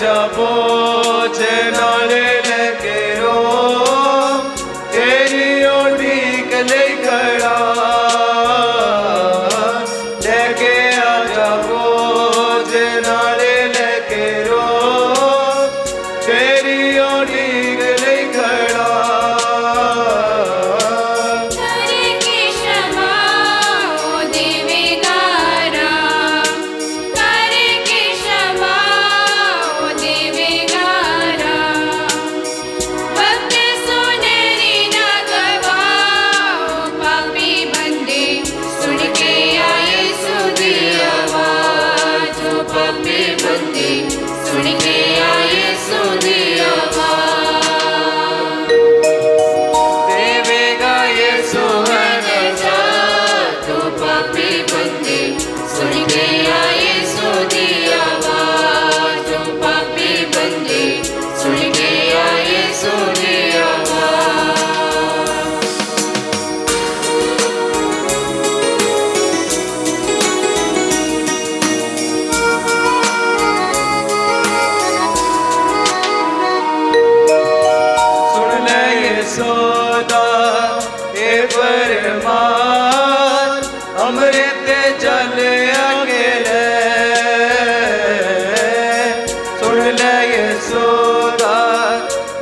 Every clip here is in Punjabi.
आजा बोझ नाले लेके रो, तेरी उड़ीक ले खड़ा। लेके आजा बोझ नाले लेके रो, तेरी उड़ीक ले खड़ा। सोदा ए बरमान अमृत जल अकेले, सुन ले ये सोदा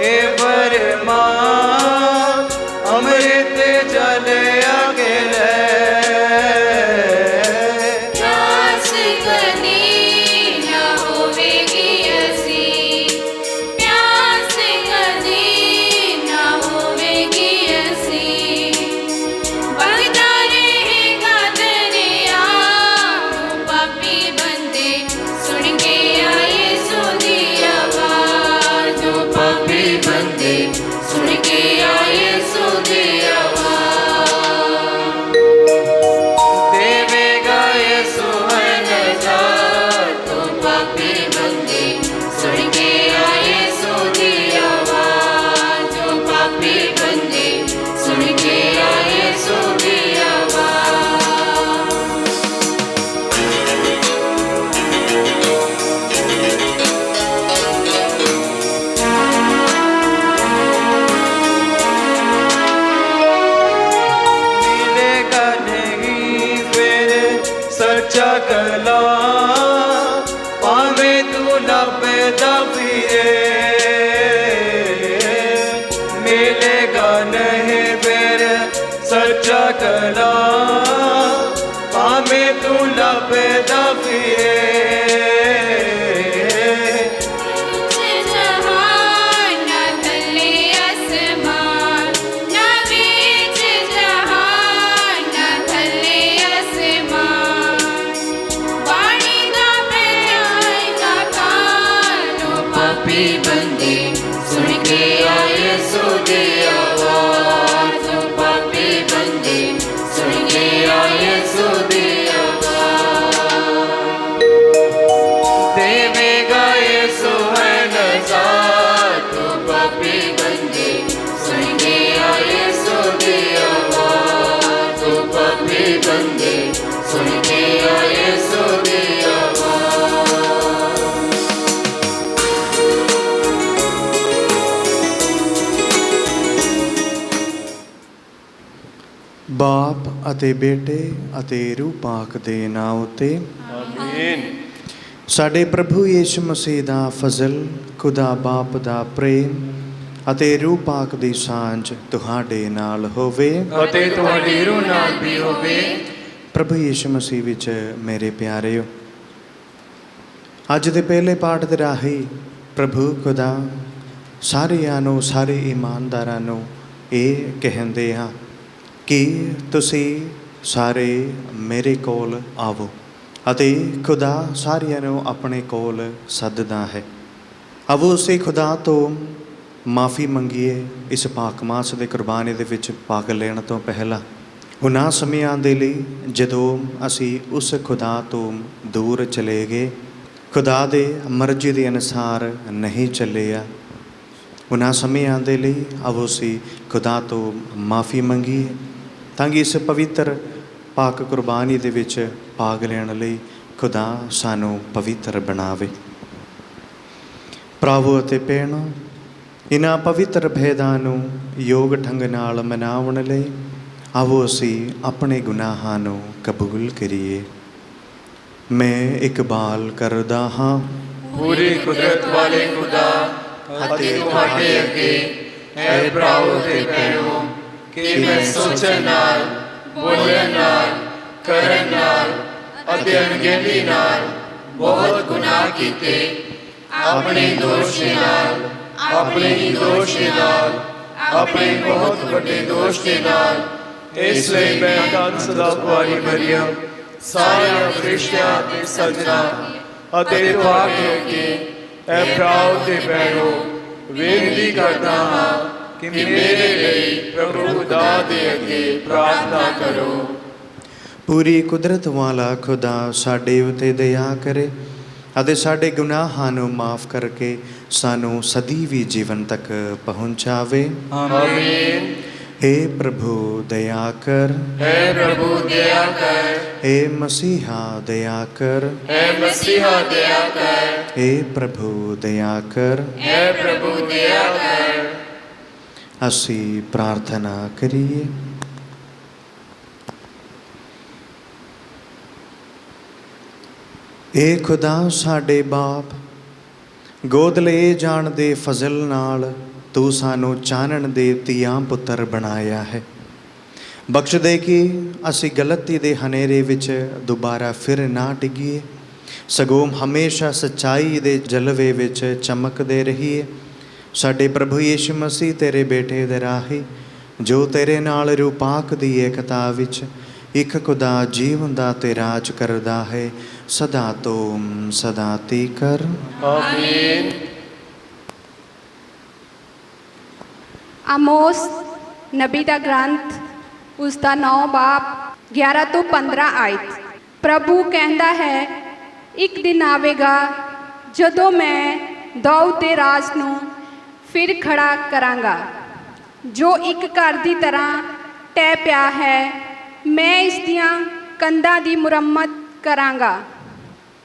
ए बरमान अमृत जल अकेले। सच्चा कला पावे तू लभदा फिरे, मिलेगा नहीं फिर सच्चा कला पावे तू लभदा फिरे। बंदे सुन के आए सो दे आवाज, पापी बंदे सुन के आए सो दे आवाज। देवेगा यीशु है नजात, पापी बंदे सुन के आए सो दे आवाज, पापी बंदे सुन के आए सो दे आवाज। बाप ਅਤੇ बेटे ਅਤੇ रूह पाक ਦੇ ਨਾਂ ਉੱਤੇ आमीन। ਸਾਡੇ ਪ੍ਰਭੂ ਯੀਸ਼ੂ ਮਸੀਹ ਦਾ ਫਜ਼ਲ, ਖੁਦਾ ਬਾਪ ਦਾ ਪ੍ਰੇਮ ਅਤੇ रूह पाक ਦੀ ਸਾਂਝ ਤੁਹਾਡੇ ਨਾਲ ਹੋਵੇ ਅਤੇ ਤੁਹਾਡੀ ਰੂਹ ਨਾਲ ਵੀ ਹੋਵੇ। ਪ੍ਰਭੂ ਯੀਸ਼ੂ ਮਸੀਹ ਵਿੱਚ ਮੇਰੇ ਪਿਆਰਿਓ, ਅੱਜ ਦੇ ਪਹਿਲੇ ਪਾਠ ਦੇ ਰਾਹੀਂ ਪ੍ਰਭੂ ਖੁਦਾ ਸਾਰਿਆਂ ਨੂੰ, ਸਾਰੇ ਇਮਾਨਦਾਰਾਂ ਨੂੰ ਇਹ ਕਹਿੰਦੇ ਹਾਂ ਕਿ ਤੁਸੀਂ ਸਾਰੇ ਮੇਰੇ ਕੋਲ ਆਵੋ, ਅਤੇ ਖੁਦਾ ਸਾਰਿਆਂ ਨੂੰ ਆਪਣੇ ਕੋਲ ਸੱਦਦਾ ਹੈ। ਆਵੋ ਅਸੀਂ ਖੁਦਾ ਤੋਂ ਮਾफ़ੀ ਮੰਗੀਏ ਇਸ ਪਾਕ ਮਾਸ ਦੇ ਕੁਰਬਾਨੀ ਦੇ ਵਿੱਚ ਭਾਗ ਲੈਣ ਤੋਂ ਪਹਿਲਾਂ। ਉਹਨਾਂ ਸਮਿਆਂ ਦੇ ਲਈ ਜਦੋਂ ਅਸੀਂ ਉਸ ਖੁਦਾ ਤੋਂ ਦੂਰ ਚਲੇ ਗਏ, ਖੁਦਾ ਦੇ ਮਰਜ਼ੀ ਦੇ ਅਨੁਸਾਰ ਨਹੀਂ ਚੱਲੇ ਆ, ਉਹਨਾਂ ਸਮਿਆਂ ਦੇ ਲਈ ਆਵੋ ਅਸੀਂ ਖੁਦਾ ਤੋਂ ਮਾफ़ੀ ਮੰਗੀਏ ਤਾਂ ਕਿ ਇਸ ਪਵਿੱਤਰ ਪਾਕ ਕੁਰਬਾਨੀ ਦੇ ਵਿੱਚ ਭਾਗ ਲੈਣ ਲਈ ਖੁਦਾ ਸਾਨੂੰ ਪਵਿੱਤਰ ਬਣਾਵੇ। ਭਰਾਵੋ ਅਤੇ ਭੈਣੋ, ਇਹਨਾਂ ਪਵਿੱਤਰ ਭੇਦਾਂ ਨੂੰ ਯੋਗ ਢੰਗ ਨਾਲ ਮਨਾਉਣ ਲਈ ਆਵੋ ਅਸੀਂ ਆਪਣੇ ਗੁਨਾਹਾਂ ਨੂੰ ਕਬੂਲ ਕਰੀਏ। ਮੈਂ ਇਕਬਾਲ ਕਰਦਾ ਹਾਂ ਪੂਰੀ ਕੁਦਰਤ ਵਾਲੇ ਖੁਦਾ ਅਤੇ ਤੁਹਾਡੇ ਅੱਗੇ ਹੈ ਭਰਾਓ ਤੇ ਭੈਣੋ ਕਿ ਮੈਂ ਸੋਚਣ ਨਾਲ, ਬੋਲਣ ਨਾਲ, ਕਰਨ ਨਾਲ ਅਤੇ ਅਣਗਹਿਲੀ ਨਾਲ ਬਹੁਤ ਗੁਨਾਹ ਕੀਤੇ। ਆਪਣੇ ਦੋਸ਼ ਦੇ ਨਾਲ, ਆਪਣੇ ਹੀ ਦੋਸ਼ ਦੇ ਨਾਲ, ਆਪਣੇ ਬਹੁਤ ਵੱਡੇ ਦੋਸ਼ ਦੇ ਨਾਲ। ਇਸ ਲਈ ਮੈਂ ਤਾਂ ਸਦਾ ਕੁਆਰੀ ਮਰੀਮ, ਸਾਰਿਆਂ ਫਰਿਸ਼ਤਿਆਂ ਤੇ ਸੱਜਣਾਂ ਅਤੇ ਤੁਹਾਡੇ ਅੱਗੇ ਐ ਭਰਾਓ ਤੇ ਭੈਣੋ ਬੇਨਤੀ ਕਰਦਾ ਹਾਂ ਕਿ ਮੇਰੇ ਲਈ ਪ੍ਰਭੂ ਖੁਦਾ ਦੇ ਅੱਗੇ ਪ੍ਰਾਰਥਨਾ ਕਰੋ। ਪੂਰੀ ਕੁਦਰਤ ਵਾਲਾ ਖੁਦਾ ਸਾਡੇ ਉਤੇ ਦਇਆ ਕਰੇ ਅਤੇ ਸਾਡੇ ਗੁਨਾਹਾਂ ਨੂੰ ਮਾਫ ਕਰਕੇ ਸਾਨੂੰ ਸਦੀਵੀ ਜੀਵਨ ਤੱਕ ਪਹੁੰਚਾਵੇ। ਆਮੀਨ। हे प्रभु दया कर, हे प्रभु दया कर, हे मसीहा दया कर, हे मसीहा दया कर, हे प्रभु दया कर। हे प्रभु दया कर। ਅਸੀਂ ਪ੍ਰਾਰਥਨਾ ਕਰੀਏ। ਏ ਖੁਦਾ ਸਾਡੇ ਬਾਪ, ਗੋਦ ਲਏ ਜਾਣ ਦੇ ਫਜ਼ਲ ਨਾਲ ਤੂੰ ਸਾਨੂੰ ਚਾਨਣ ਦੇ ਧੀਆਂ ਪੁੱਤਰ ਬਣਾਇਆ ਹੈ। ਬਖਸ਼ ਦੇ ਕਿ ਅਸੀਂ ਗਲਤੀ ਦੇ ਹਨੇਰੇ ਵਿੱਚ ਦੁਬਾਰਾ ਫਿਰ ਨਾ ਡਿੱਗੀਏ, ਸਗੋਂ ਹਮੇਸ਼ਾ ਸੱਚਾਈ ਦੇ ਜਲਵੇ ਵਿੱਚ ਚਮਕਦੇ ਰਹੀਏ। ਸਾਡੇ ਪ੍ਰਭੂ ਯੀਸ਼ੂ ਮਸੀਹ ਤੇਰੇ ਬੇਟੇ ਦੇ ਰਾਹੀਂ, ਜੋ ਤੇਰੇ ਨਾਲ ਰੂਪਾਕ ਦੀ ਏਕਤਾ ਵਿੱਚ ਇੱਕ ਖੁਦਾ ਜੀਵਨ ਤੇ ਰਾਜ ਕਰਦਾ ਹੈ, ਸਦਾ ਤੋਂ ਸਦਾ ਤੀਕਰ। ਆਮੀਨ। ਆਮੋਸ ਨਬੀ ਦਾ ਗ੍ਰੰਥ, ਉਸ ਦਾ 9 ਬਾਬ 11 ਤੋਂ 15 ਆਇਤ। ਪ੍ਰਭੂ ਕਹਿੰਦਾ ਹੈ, ਇੱਕ ਦਿਨ ਆਵੇਗਾ ਜਦੋਂ ਮੈਂ ਦਾਊਦ ਦੇ ਰਾਜ ਨੂੰ ਫਿਰ ਖੜਾ ਕਰਾਂਗਾ, ਜੋ ਇੱਕ ਘਰ ਦੀ ਤਰ੍ਹਾਂ ਟਹਿ ਪਿਆ ਹੈ। ਮੈਂ ਇਸ ਦੀਆਂ ਕੰਧਾਂ ਦੀ ਮੁਰੰਮਤ ਕਰਾਂਗਾ,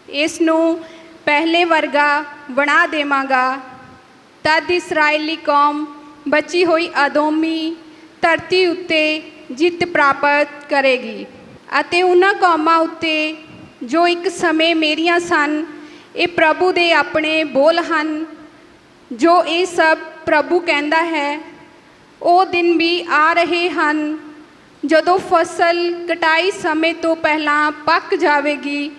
ਇਸ ਨੂੰ ਪਹਿਲੇ ਵਰਗਾ ਬਣਾ ਦੇਵਾਂਗਾ। ਤਦ ਇਸਰਾਏਲੀ ਕੌਮ ਬਚੀ ਹੋਈ ਅਦੋਮੀ ਧਰਤੀ ਉੱਤੇ ਜਿੱਤ ਪ੍ਰਾਪਤ ਕਰੇਗੀ ਅਤੇ ਉਹਨਾਂ ਕੌਮਾਂ ਉੱਤੇ ਜੋ ਇੱਕ ਸਮੇਂ ਮੇਰੀਆਂ ਸਨ। ਇਹ ਪ੍ਰਭੂ ਦੇ ਆਪਣੇ ਬੋਲ ਹਨ, ਜੋ ਇਹ ਸਭ ਪ੍ਰਭੂ ਕਹਿੰਦਾ ਹੈ। ਉਹ ਦਿਨ ਵੀ ਆ ਰਹੇ ਹਨ ਜਦੋਂ ਫਸਲ ਕਟਾਈ ਸਮੇਂ ਤੋਂ ਪਹਿਲਾਂ ਪੱਕ ਜਾਵੇਗੀ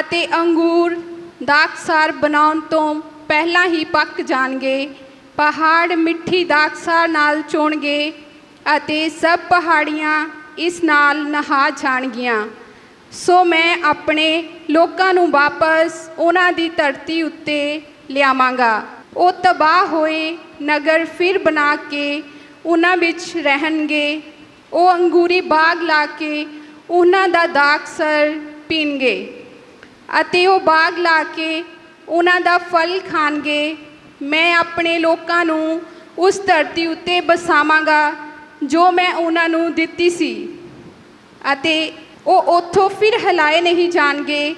ਅਤੇ ਅੰਗੂਰ ਦਾਖਸਾਰ ਬਣਾਉਣ ਤੋਂ ਪਹਿਲਾਂ ਹੀ ਪੱਕ ਜਾਣਗੇ। ਪਹਾੜ ਮਿੱਠੀ ਦਾਖਸਾਰ ਨਾਲ ਚੋਣਗੇ ਅਤੇ ਸਭ ਪਹਾੜੀਆਂ ਇਸ ਨਾਲ ਨਹਾ ਜਾਣਗੀਆਂ। ਸੋ ਮੈਂ ਆਪਣੇ ਲੋਕਾਂ ਨੂੰ ਵਾਪਸ ਉਹਨਾਂ ਦੀ ਧਰਤੀ ਉੱਤੇ ਲਿਆਵਾਂਗਾ। ਉਹ ਤਬਾਹ ਹੋਏ ਨਗਰ ਫਿਰ ਬਣਾ ਕੇ ਉਹਨਾਂ ਵਿੱਚ ਰਹਿਣਗੇ। ਉਹ ਅੰਗੂਰੀ ਬਾਗ ਲਾ ਕੇ ਉਹਨਾਂ ਦਾ ਦਾਖਸਰ ਪੀਣਗੇ ਅਤੇ ਉਹ ਬਾਗ ਲਾ ਕੇ ਉਹਨਾਂ ਦਾ ਫਲ ਖਾਣਗੇ। ਮੈਂ ਆਪਣੇ ਲੋਕਾਂ ਨੂੰ ਉਸ ਧਰਤੀ ਉੱਤੇ ਬਸਾਵਾਂਗਾ ਜੋ ਮੈਂ ਉਹਨਾਂ ਨੂੰ ਦਿੱਤੀ ਸੀ, ਅਤੇ ਉਹ ਉੱਥੋਂ ਫਿਰ ਹਿਲਾਏ ਨਹੀਂ ਜਾਣਗੇ।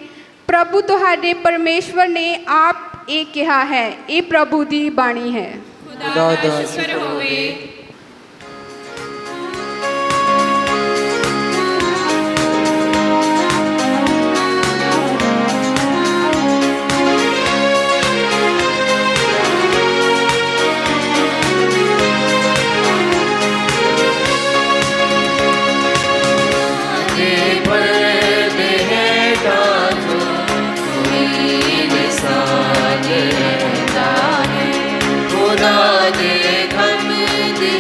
ਪ੍ਰਭੂ ਤੁਹਾਡੇ ਪਰਮੇਸ਼ਵਰ ਨੇ ਆਪ ਇਹ ਕਿਹਾ ਹੈ। ਇਹ ਪ੍ਰਭੂ ਦੀ ਬਾਣੀ ਹੈ। ਖੁਦਾ ਦਾ ਸ਼ੁਕਰ ਹੋਵੇ। ਖੁਦਾ ਦੇ ਖੰਭ ਦੀ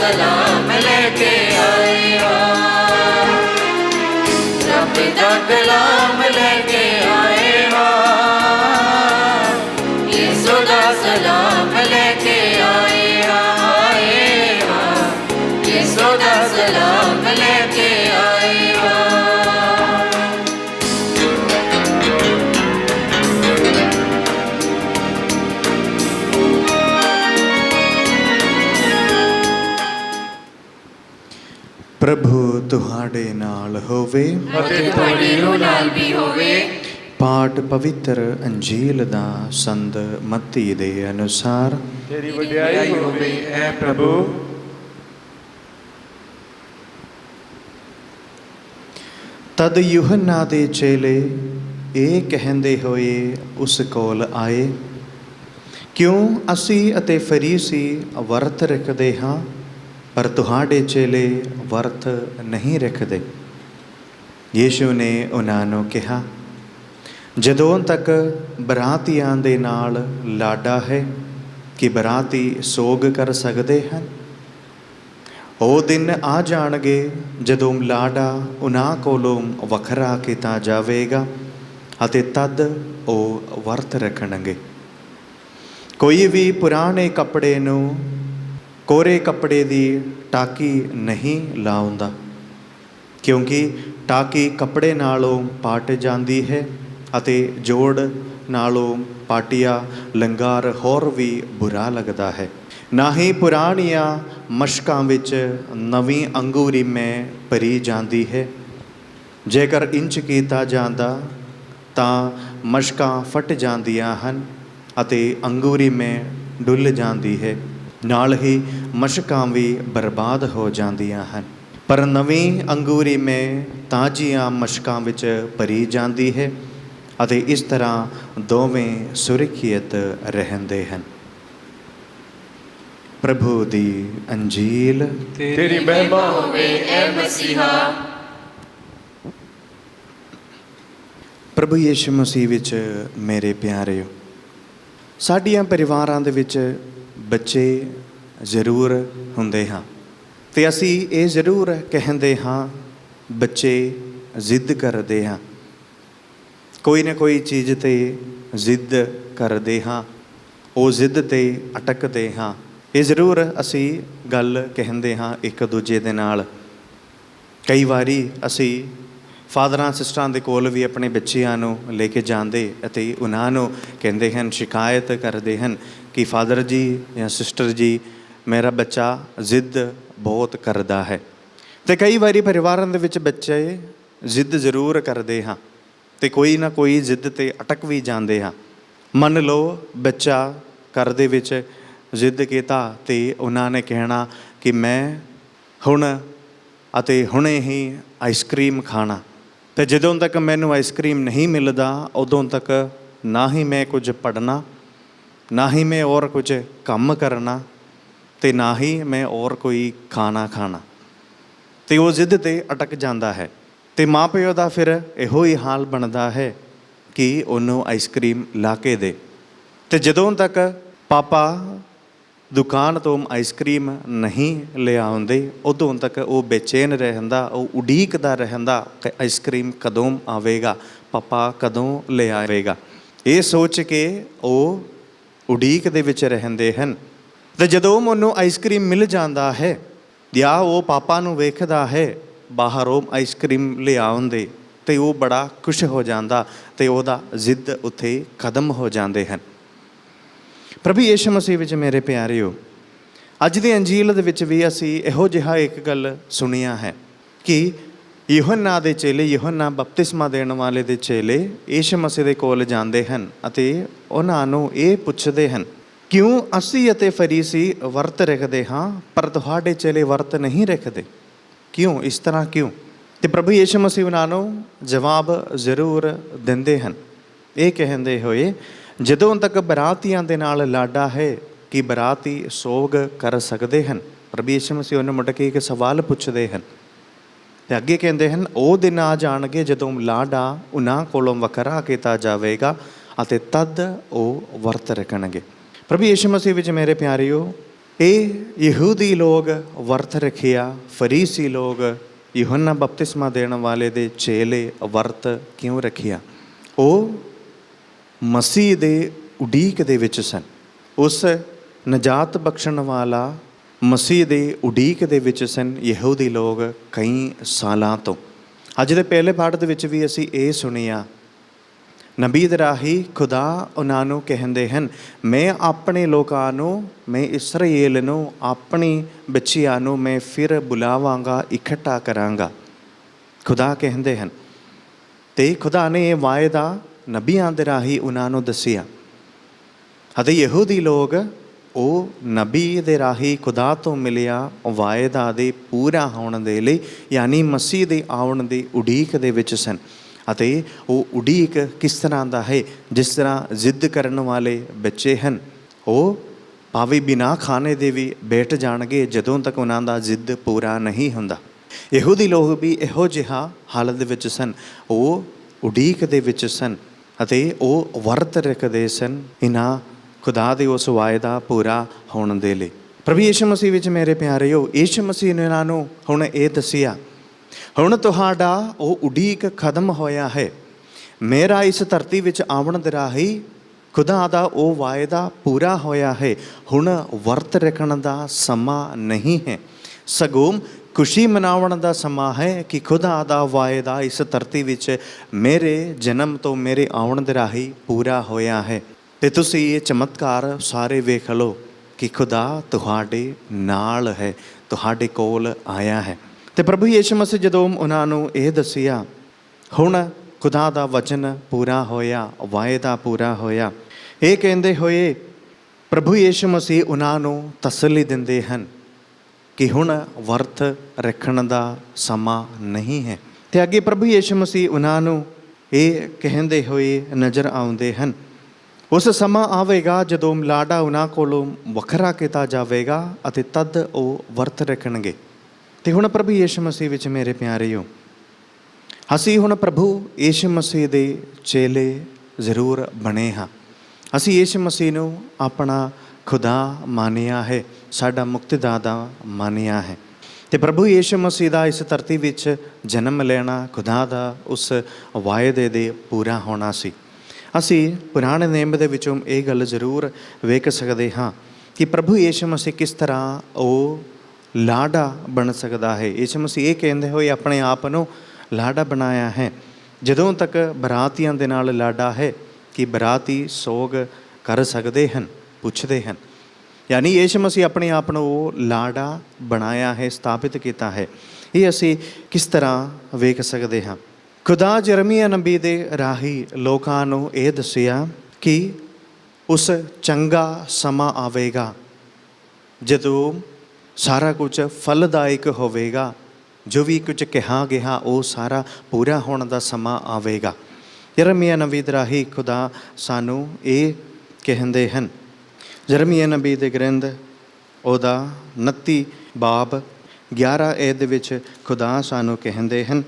ਸਲਾਮ ਲੈ ਕੇ ਆਏ ਹਾਂ, ਰੱਬ ਦਾ ਕਲਾਮ ਲੈ ਕੇ ਆਏ ਹਾਂ, ਯਿਸੂ ਦਾ ਸਲਾਮ ਲੈ ਕੇ ਆਏ ਹਾਂ, ਯਿਸੂ ਦਾ ਸਲਾਮ ਲੈ ਕੇ ਆਏ ਹਾਂ। ਪ੍ਰਭੂ ਤੁਹਾਡੇ ਨਾਲ ਹੋਵੇ। ਅਤੇ ਤੁਹਾਡੀ ਰੂਹ ਨਾਲ ਵੀ ਹੋਵੇ। ਪਾਠ ਪਵਿੱਤਰ ਅੰਜੀਲ ਦਾ ਸੰਤ ਮੱਤੀ ਦੇ ਅਨੁਸਾਰ। ਤੇਰੀ ਵਡਿਆਈ ਹੋਵੇ ਐ ਪ੍ਰਭੂ। ਤਦ ਯੂਹੰਨਾ ਦੇ ਚੇਲੇ ਇਹ ਕਹਿੰਦੇ ਹੋਏ ਉਸ ਕੋਲ ਆਏ, ਕਿਉਂ ਅਸੀਂ ਅਤੇ ਫਰੀਸੀ ਵਰਤ ਰੱਖਦੇ ਹਾਂ, ਪਰ ਤੁਹਾਡੇ ਚੇਲੇ ਵਰਤ ਨਹੀਂ ਰੱਖਦੇ। ਯੀਸ਼ੂ ਨੇ ਉਹਨਾਂ ਨੂੰ ਕਿਹਾ, ਜਦੋਂ ਤੱਕ ਬਰਾਤੀਆਂ ਦੇ ਨਾਲ ਲਾਡਾ ਹੈ ਕਿ ਬਰਾਤੀ ਸੋਗ ਕਰ ਸਕਦੇ ਹਨ। ਉਹ ਦਿਨ ਆ ਜਾਣਗੇ ਜਦੋਂ ਲਾਡਾ ਉਹਨਾਂ ਕੋਲੋਂ ਵੱਖਰਾ ਕੀਤਾ ਜਾਵੇਗਾ ਅਤੇ ਤਦ ਉਹ ਵਰਤ ਰੱਖਣਗੇ। ਕੋਈ ਵੀ ਪੁਰਾਣੇ ਕੱਪੜੇ ਨੂੰ ਕੋਰੇ ਕੱਪੜੇ ਦੀ ਟਾਕੀ ਨਹੀਂ ਲਾਉਂਦਾ, ਕਿਉਂਕਿ ਟਾਕੀ ਕੱਪੜੇ ਨਾਲੋਂ ਪਾਟ ਜਾਂਦੀ ਹੈ ਅਤੇ ਜੋੜ ਨਾਲੋਂ ਪਾਟਿਆ ਲੰਗਾਰ ਹੋਰ ਵੀ ਬੁਰਾ ਲੱਗਦਾ ਹੈ। ਨਾ ਹੀ ਪੁਰਾਣੀਆਂ ਮਸ਼ਕਾਂ ਵਿੱਚ ਨਵੀਂ ਅੰਗੂਰੀ ਮੈਅ ਭਰੀ ਜਾਂਦੀ ਹੈ। ਜੇਕਰ ਇੰਚ ਕੀਤਾ ਜਾਂਦਾ ਤਾਂ ਮਸ਼ਕਾਂ ਫਟ ਜਾਂਦੀਆਂ ਹਨ ਅਤੇ ਅੰਗੂਰੀ ਮੈਅ ਡੁੱਲ ਜਾਂਦੀ ਹੈ, ਨਾਲ ਹੀ ਮਸ਼ਕਾਂ ਵੀ ਬਰਬਾਦ ਹੋ ਜਾਂਦੀਆਂ ਹਨ। ਪਰ ਨਵੀਂ ਅੰਗੂਰੀ ਮੈਅ ਤਾਜ਼ੀਆਂ ਮਸ਼ਕਾਂ ਵਿੱਚ ਭਰੀ ਜਾਂਦੀ ਹੈ ਅਤੇ ਇਸ ਤਰ੍ਹਾਂ ਦੋਵੇਂ ਸੁਰੱਖਿਅਤ ਰਹਿੰਦੇ ਹਨ। ਪ੍ਰਭੂ ਦੀ ਅੰਜੀਲ। ਤੇਰੀ ਮਹਿਮਾ ਹੋਵੇ ਐ ਮਸੀਹਾ। ਪ੍ਰਭੂ ਯਿਸੂ ਮਸੀਹ ਵਿੱਚ ਮੇਰੇ ਪਿਆਰਿਓ, ਸਾਡੀਆਂ ਪਰਿਵਾਰਾਂ ਦੇ ਵਿੱਚ ਬੱਚੇ ਜ਼ਰੂਰ ਹੁੰਦੇ ਹਾਂ ਅਤੇ ਅਸੀਂ ਇਹ ਜ਼ਰੂਰ ਕਹਿੰਦੇ ਹਾਂ, ਬੱਚੇ ਜ਼ਿੱਦ ਕਰਦੇ ਹਾਂ, ਕੋਈ ਨਾ ਕੋਈ ਚੀਜ਼ 'ਤੇ ਜ਼ਿੱਦ ਕਰਦੇ ਹਾਂ, ਉਹ ਜ਼ਿੱਦ 'ਤੇ ਅਟਕਦੇ ਹਾਂ। ਇਹ ਜ਼ਰੂਰ ਅਸੀਂ ਗੱਲ ਕਹਿੰਦੇ ਹਾਂ ਇੱਕ ਦੂਜੇ ਦੇ ਨਾਲ। ਕਈ ਵਾਰੀ ਅਸੀਂ ਫਾਦਰਾਂ ਸਿਸਟਰਾਂ ਦੇ ਕੋਲ ਵੀ ਆਪਣੇ ਬੱਚਿਆਂ ਨੂੰ ਲੈ ਕੇ ਜਾਂਦੇ ਅਤੇ ਉਹਨਾਂ ਨੂੰ ਕਹਿੰਦੇ ਹਨ, ਸ਼ਿਕਾਇਤ ਕਰਦੇ ਹਨ ਕਿ ਫਾਦਰ ਜੀ ਜਾਂ ਸਿਸਟਰ ਜੀ, ਮੇਰਾ ਬੱਚਾ ਜ਼ਿੱਦ ਬਹੁਤ ਕਰਦਾ ਹੈ। ਅਤੇ ਕਈ ਵਾਰੀ ਪਰਿਵਾਰਾਂ ਦੇ ਵਿੱਚ ਬੱਚੇ ਜ਼ਿੱਦ ਜ਼ਰੂਰ ਕਰਦੇ ਹਾਂ ਅਤੇ ਕੋਈ ਨਾ ਕੋਈ ਜ਼ਿੱਦ 'ਤੇ ਅਟਕ ਵੀ ਜਾਂਦੇ ਹਾਂ। ਮੰਨ ਲਓ ਬੱਚਾ ਘਰ ਦੇ ਵਿੱਚ ਜ਼ਿੱਦ ਕੀਤਾ ਅਤੇ ਉਹਨਾਂ ਨੇ ਕਹਿਣਾ ਕਿ ਮੈਂ ਹੁਣ ਅਤੇ ਹੁਣੇ ਹੀ ਆਈਸਕ੍ਰੀਮ ਖਾਣਾ, ਅਤੇ ਜਦੋਂ ਤੱਕ ਮੈਨੂੰ ਆਈਸਕ੍ਰੀਮ ਨਹੀਂ ਮਿਲਦਾ ਉਦੋਂ ਤੱਕ ਨਾ ਹੀ ਮੈਂ ਕੁਝ ਪੜ੍ਹਨਾ, ਨਾ ਹੀ ਮੈਂ ਹੋਰ ਕੁਝ ਕੰਮ ਕਰਨਾ ਅਤੇ ਨਾ ਹੀ ਮੈਂ ਹੋਰ ਕੋਈ ਖਾਣਾ ਖਾਣਾ। ਅਤੇ ਉਹ ਜ਼ਿੱਦ 'ਤੇ ਅਟਕ ਜਾਂਦਾ ਹੈ ਅਤੇ ਮਾਂ ਪਿਓ ਦਾ ਫਿਰ ਇਹੋ ਹੀ ਹਾਲ ਬਣਦਾ ਹੈ ਕਿ ਉਹਨੂੰ ਆਈਸਕ੍ਰੀਮ ਲਾ ਕੇ ਦੇ। ਅਤੇ ਜਦੋਂ ਤੱਕ ਪਾਪਾ ਦੁਕਾਨ ਤੋਂ ਆਈਸਕ੍ਰੀਮ ਨਹੀਂ ਲਿਆਉਂਦੇ ਉਦੋਂ ਤੱਕ ਉਹ ਬੇਚੈਨ ਰਹਿੰਦਾ, ਉਹ ਉਡੀਕਦਾ ਰਹਿੰਦਾ ਕਿ ਆਈਸਕ੍ਰੀਮ ਕਦੋਂ ਆਵੇਗਾ, ਪਾਪਾ ਕਦੋਂ ਲਿਆਵੇਗਾ। ਇਹ ਸੋਚ ਕੇ ਉਹ ਉਡੀਕ ਦੇ ਵਿੱਚ ਰਹਿੰਦੇ ਹਨ। ਅਤੇ ਜਦੋਂ ਉਹਨੂੰ ਆਈਸਕ੍ਰੀਮ ਮਿਲ ਜਾਂਦਾ ਹੈ ਜਾਂ ਉਹ ਪਾਪਾ ਨੂੰ ਵੇਖਦਾ ਹੈ ਬਾਹਰੋਂ ਆਈਸਕ੍ਰੀਮ ਲਿਆਉਂਦੇ ਅਤੇ ਉਹ ਬੜਾ ਖੁਸ਼ ਹੋ ਜਾਂਦਾ ਅਤੇ ਉਹਦਾ ਜ਼ਿੱਦ ਉੱਥੇ ਖਤਮ ਹੋ ਜਾਂਦੇ ਹਨ। ਪ੍ਰਭੂ ਯਿਸੂ ਮਸੀਹ ਵਿੱਚ ਮੇਰੇ ਪਿਆਰਿਓ, ਅੱਜ ਦੀ ਅੰਜੀਲ ਦੇ ਵਿੱਚ ਵੀ ਅਸੀਂ ਇਹੋ ਜਿਹਾ ਇੱਕ ਗੱਲ ਸੁਣਿਆ ਹੈ ਕਿ ਯੂਹੰਨਾ ਦੇ ਚੇਲੇ, ਯੂਹੰਨਾ ਬਪਤਿਸਮਾ ਦੇਣ ਵਾਲੇ ਦੇ ਚੇਲੇ ਯਿਸੂ ਮਸੀਹ ਦੇ ਕੋਲ ਜਾਂਦੇ ਹਨ ਅਤੇ ਉਹਨਾਂ ਨੂੰ ਇਹ ਪੁੱਛਦੇ ਹਨ, ਕਿਉਂ ਅਸੀਂ ਅਤੇ ਫਰੀਸੀ ਵਰਤ ਰੱਖਦੇ ਹਾਂ ਪਰ ਤੁਹਾਡੇ ਚੇਲੇ ਵਰਤ ਨਹੀਂ ਰੱਖਦੇ, ਕਿਉਂ ਇਸ ਤਰ੍ਹਾਂ ਕਿਉਂ? ਅਤੇ ਪ੍ਰਭੂ ਯਿਸੂ ਮਸੀਹ ਉਹਨਾਂ ਨੂੰ ਜਵਾਬ ਜ਼ਰੂਰ ਦਿੰਦੇ ਹਨ, ਇਹ ਕਹਿੰਦੇ ਹੋਏ, ਜਦੋਂ ਤੱਕ ਬਰਾਤੀਆਂ ਦੇ ਨਾਲ ਲਾਡਾ ਹੈ ਕਿ ਬਰਾਤੀ ਸੋਗ ਕਰ ਸਕਦੇ ਹਨ। ਪ੍ਰਭੂ ਯਿਸੂ ਮਸੀਹ ਉਹਨੂੰ ਮੁੜ ਕੇ ਇੱਕ ਸਵਾਲ ਪੁੱਛਦੇ ਹਨ ਅਤੇ ਅੱਗੇ ਕਹਿੰਦੇ ਹਨ, ਉਹ ਦਿਨ ਆ ਜਾਣਗੇ ਜਦੋਂ ਲਾਡਾ ਉਹਨਾਂ ਕੋਲੋਂ ਵੱਖਰਾ ਕੀਤਾ ਜਾਵੇਗਾ ਅਤੇ ਤਦ ਉਹ ਵਰਤ ਰੱਖਣਗੇ। ਪ੍ਰਭੂ ਯਿਸੂ ਮਸੀਹ ਵਿੱਚ ਮੇਰੇ ਪਿਆਰਿਓ, ਇਹ ਯਹੂਦੀ ਲੋਕ ਵਰਤ ਰੱਖਿਆ, ਫਰੀਸੀ ਲੋਕ, ਯੂਹੰਨਾ ਬਪਤਿਸਮਾ ਦੇਣ ਵਾਲੇ ਦੇ ਚੇਲੇ ਵਰਤ ਕਿਉਂ ਰੱਖਿਆ? ਉਹ ਮਸੀਹ ਦੇ ਉਡੀਕ ਦੇ ਵਿੱਚ ਸਨ। ਉਸ ਨਜਾਤ ਬਖਸ਼ਣ ਵਾਲਾ ਮਸੀਹ ਦੇ ਉਡੀਕ ਦੇ ਵਿੱਚ ਸਨ ਯਹੂਦੀ ਲੋਕ ਕਈ ਸਾਲਾਂ ਤੋਂ। ਅੱਜ ਦੇ ਪਹਿਲੇ ਪਾਠ ਦੇ ਵਿੱਚ ਵੀ ਅਸੀਂ ਇਹ ਸੁਣਿਆ, ਨਬੀ ਦੇ ਰਾਹੀਂ ਖੁਦਾ ਉਹਨਾਂ ਨੂੰ ਕਹਿੰਦੇ ਹਨ, ਮੈਂ ਆਪਣੇ ਲੋਕਾਂ ਨੂੰ, ਮੈਂ ਇਸਰਾਏਲ ਨੂੰ, ਆਪਣੀ ਬੱਚਿਆਂ ਨੂੰ ਮੈਂ ਫਿਰ ਬੁਲਾਵਾਂਗਾ, ਇਕੱਠਾ ਕਰਾਂਗਾ, ਖੁਦਾ ਕਹਿੰਦੇ ਹਨ। ਅਤੇ ਖੁਦਾ ਨੇ ਇਹ ਵਾਅਦਾ ਨਬੀਆਂ ਦੇ ਰਾਹੀਂ ਉਹਨਾਂ ਨੂੰ ਦੱਸਿਆ। ਅਤੇ ਯਹੂਦੀ ਲੋਕ ਉਹ ਨਬੀ ਦੇ ਰਾਹੀਂ ਖੁਦਾ ਤੋਂ ਮਿਲਿਆ ਵਾਅਦਾ ਦੇ ਪੂਰਾ ਹੋਣ ਦੇ ਲਈ, ਯਾਨੀ ਮਸੀਹ ਦੇ ਆਉਣ ਦੀ ਉਡੀਕ ਦੇ ਵਿੱਚ ਸਨ। ਅਤੇ ਉਹ ਉਡੀਕ ਕਿਸ ਤਰ੍ਹਾਂ ਦਾ ਹੈ? ਜਿਸ ਤਰ੍ਹਾਂ ਜ਼ਿੱਦ ਕਰਨ ਵਾਲੇ ਬੱਚੇ ਹਨ, ਉਹ ਭਾਵੇਂ ਬਿਨਾਂ ਖਾਣੇ ਦੇ ਵੀ ਬੈਠ ਜਾਣਗੇ ਜਦੋਂ ਤੱਕ ਉਹਨਾਂ ਦਾ ਜ਼ਿੱਦ ਪੂਰਾ ਨਹੀਂ ਹੁੰਦਾ। ਯਹੂਦੀ ਲੋਕ ਵੀ ਇਹੋ ਜਿਹਾ ਹਾਲਤ ਦੇ ਵਿੱਚ ਸਨ। ਉਹ ਉਡੀਕ ਦੇ ਵਿੱਚ ਸਨ ਅਤੇ ਉਹ ਵਰਤ ਰੱਖਦੇ ਸਨ ਇਹਨਾਂ ਖੁਦਾ ਦੇ ਉਸ ਵਾਅਦਾ ਪੂਰਾ ਹੋਣ ਦੇ ਲਈ। ਪ੍ਰਭੂ ਯਿਸੂ ਮਸੀਹ ਵਿੱਚ ਮੇਰੇ ਪਿਆਰਿਓ, ਯਿਸੂ ਮਸੀਹ ਨੇ ਇਹਨਾਂ ਨੂੰ ਹੁਣ ਇਹ ਦੱਸਿਆ, ਹੁਣ ਤੁਹਾਡਾ ਉਹ ਉਡੀਕ ਖਤਮ ਹੋਇਆ ਹੈ। ਮੇਰਾ ਇਸ ਧਰਤੀ ਵਿੱਚ ਆਉਣ ਦੇ ਰਾਹੀਂ ਖੁਦਾ ਦਾ ਉਹ ਵਾਅਦਾ ਪੂਰਾ ਹੋਇਆ ਹੈ। ਹੁਣ ਵਰਤ ਰੱਖਣ ਦਾ ਸਮਾਂ ਨਹੀਂ ਹੈ, ਸਗੋਂ ਖੁਸ਼ੀ ਮਨਾਉਣ ਦਾ ਸਮਾਂ ਹੈ ਕਿ ਖੁਦਾ ਦਾ ਵਾਅਦਾ ਇਸ ਧਰਤੀ ਵਿੱਚ ਮੇਰੇ ਜਨਮ ਤੋਂ ਮੇਰੇ ਆਉਣ ਦੇ ਰਾਹੀਂ ਪੂਰਾ ਹੋਇਆ ਹੈ। ਅਤੇ ਤੁਸੀਂ ਇਹ ਚਮਤਕਾਰ ਸਾਰੇ ਵੇਖ ਲਓ ਕਿ ਖੁਦਾ ਤੁਹਾਡੇ ਨਾਲ ਹੈ, ਤੁਹਾਡੇ ਕੋਲ ਆਇਆ ਹੈ। ਅਤੇ ਪ੍ਰਭੂ ਯਿਸੂ ਮਸੀਹ ਜਦੋਂ ਉਹਨਾਂ ਨੂੰ ਇਹ ਦੱਸਿਆ, ਹੁਣ ਖੁਦਾ ਦਾ ਵਚਨ ਪੂਰਾ ਹੋਇਆ, ਵਾਅਦਾ ਪੂਰਾ ਹੋਇਆ, ਇਹ ਕਹਿੰਦੇ ਹੋਏ ਪ੍ਰਭੂ ਯਿਸੂ ਮਸੀਹ ਉਹਨਾਂ ਨੂੰ ਤਸੱਲੀ ਦਿੰਦੇ ਹਨ ਕਿ ਹੁਣ ਵਰਤ ਰੱਖਣ ਦਾ ਸਮਾਂ ਨਹੀਂ ਹੈ। ਅਤੇ ਅੱਗੇ ਪ੍ਰਭੂ ਯਿਸੂ ਮਸੀਹ ਉਹਨਾਂ ਨੂੰ ਇਹ ਕਹਿੰਦੇ ਹੋਏ ਨਜ਼ਰ ਆਉਂਦੇ ਹਨ, ਉਸ ਸਮਾਂ ਆਵੇਗਾ ਜਦੋਂ ਲਾੜਾ ਉਹਨਾਂ ਕੋਲੋਂ ਵੱਖਰਾ ਕੀਤਾ ਜਾਵੇਗਾ ਅਤੇ ਤਦ ਉਹ ਵਰਤ ਰੱਖਣਗੇ। ਅਤੇ ਹੁਣ ਪ੍ਰਭੂ ਯਿਸੂ ਮਸੀਹ ਵਿੱਚ ਮੇਰੇ ਪਿਆਰਿਓ, ਅਸੀਂ ਹੁਣ ਪ੍ਰਭੂ ਯਿਸੂ ਮਸੀਹ ਦੇ ਚੇਲੇ ਜ਼ਰੂਰ ਬਣੇ ਹਾਂ। ਅਸੀਂ ਯਿਸੂ ਮਸੀਹ ਨੂੰ ਆਪਣਾ ਖੁਦਾ ਮੰਨਿਆ ਹੈ, ਸਾਡਾ ਮੁਕਤੀਦਾਤਾ ਮੰਨਿਆ ਹੈ। ਅਤੇ ਪ੍ਰਭੂ ਯਿਸੂ ਮਸੀਹ ਦਾ ਇਸ ਧਰਤੀ ਵਿੱਚ ਜਨਮ ਲੈਣਾ ਖੁਦਾ ਦਾ ਉਸ ਵਾਅਦੇ ਦੇ ਪੂਰਾ ਹੋਣਾ ਸੀ। ਅਸੀਂ ਪੁਰਾਣੇ ਨਿਯਮ ਦੇ ਵਿੱਚੋਂ ਇਹ ਗੱਲ ਜ਼ਰੂਰ ਵੇਖ ਸਕਦੇ ਹਾਂ ਕਿ ਪ੍ਰਭੂ ਯਿਸੂ ਮਸੀਹ ਕਿਸ ਤਰ੍ਹਾਂ ਉਹ ਲਾੜਾ ਬਣ ਸਕਦਾ ਹੈ। ਯਿਸੂ ਮਸੀਹ ਇਹ ਕਹਿੰਦੇ ਹੋਏ ਆਪਣੇ ਆਪ ਨੂੰ ਲਾੜਾ ਬਣਾਇਆ ਹੈ। ਜਦੋਂ ਤੱਕ ਬਰਾਤੀਆਂ ਦੇ ਨਾਲ ਲਾੜਾ ਹੈ ਕਿ ਬਰਾਤੀ ਸੋਗ ਕਰ ਸਕਦੇ ਹਨ, ਪੁੱਛਦੇ ਹਨ, ਯਾਨੀ ਯਿਸੂ ਮਸੀਹ ਆਪਣੇ ਆਪ ਨੂੰ ਉਹ ਲਾੜਾ ਬਣਾਇਆ ਹੈ, ਸਥਾਪਿਤ ਕੀਤਾ ਹੈ। ਇਹ ਅਸੀਂ ਕਿਸ ਤਰ੍ਹਾਂ ਵੇਖ ਸਕਦੇ ਹਾਂ? ਖੁਦਾ ਯਰਮੀਆ ਨਬੀ ਦੇ ਰਾਹੀਂ ਲੋਕਾਂ ਨੂੰ ਇਹ ਦੱਸਿਆ ਕਿ ਉਸ ਚੰਗਾ ਸਮਾਂ ਆਵੇਗਾ ਜਦੋਂ ਸਾਰਾ ਕੁਝ ਫਲਦਾਇਕ ਹੋਵੇਗਾ, ਜੋ ਵੀ ਕੁਝ ਕਿਹਾ ਗਿਆ ਉਹ ਸਾਰਾ ਪੂਰਾ ਹੋਣ ਦਾ ਸਮਾਂ ਆਵੇਗਾ। ਯਰਮੀਆ ਨਬੀ ਦੇ ਰਾਹੀਂ ਖੁਦਾ ਸਾਨੂੰ ਇਹ ਕਹਿੰਦੇ ਹਨ। ਯਰਮੀਆ ਨਬੀ ਦੇ ਗ੍ਰੰਥ ਉਹਦਾ 29 ਬਾਬ 11 ਐਤ ਦੇ ਵਿੱਚ ਖੁਦਾ ਸਾਨੂੰ ਕਹਿੰਦੇ ਹਨ,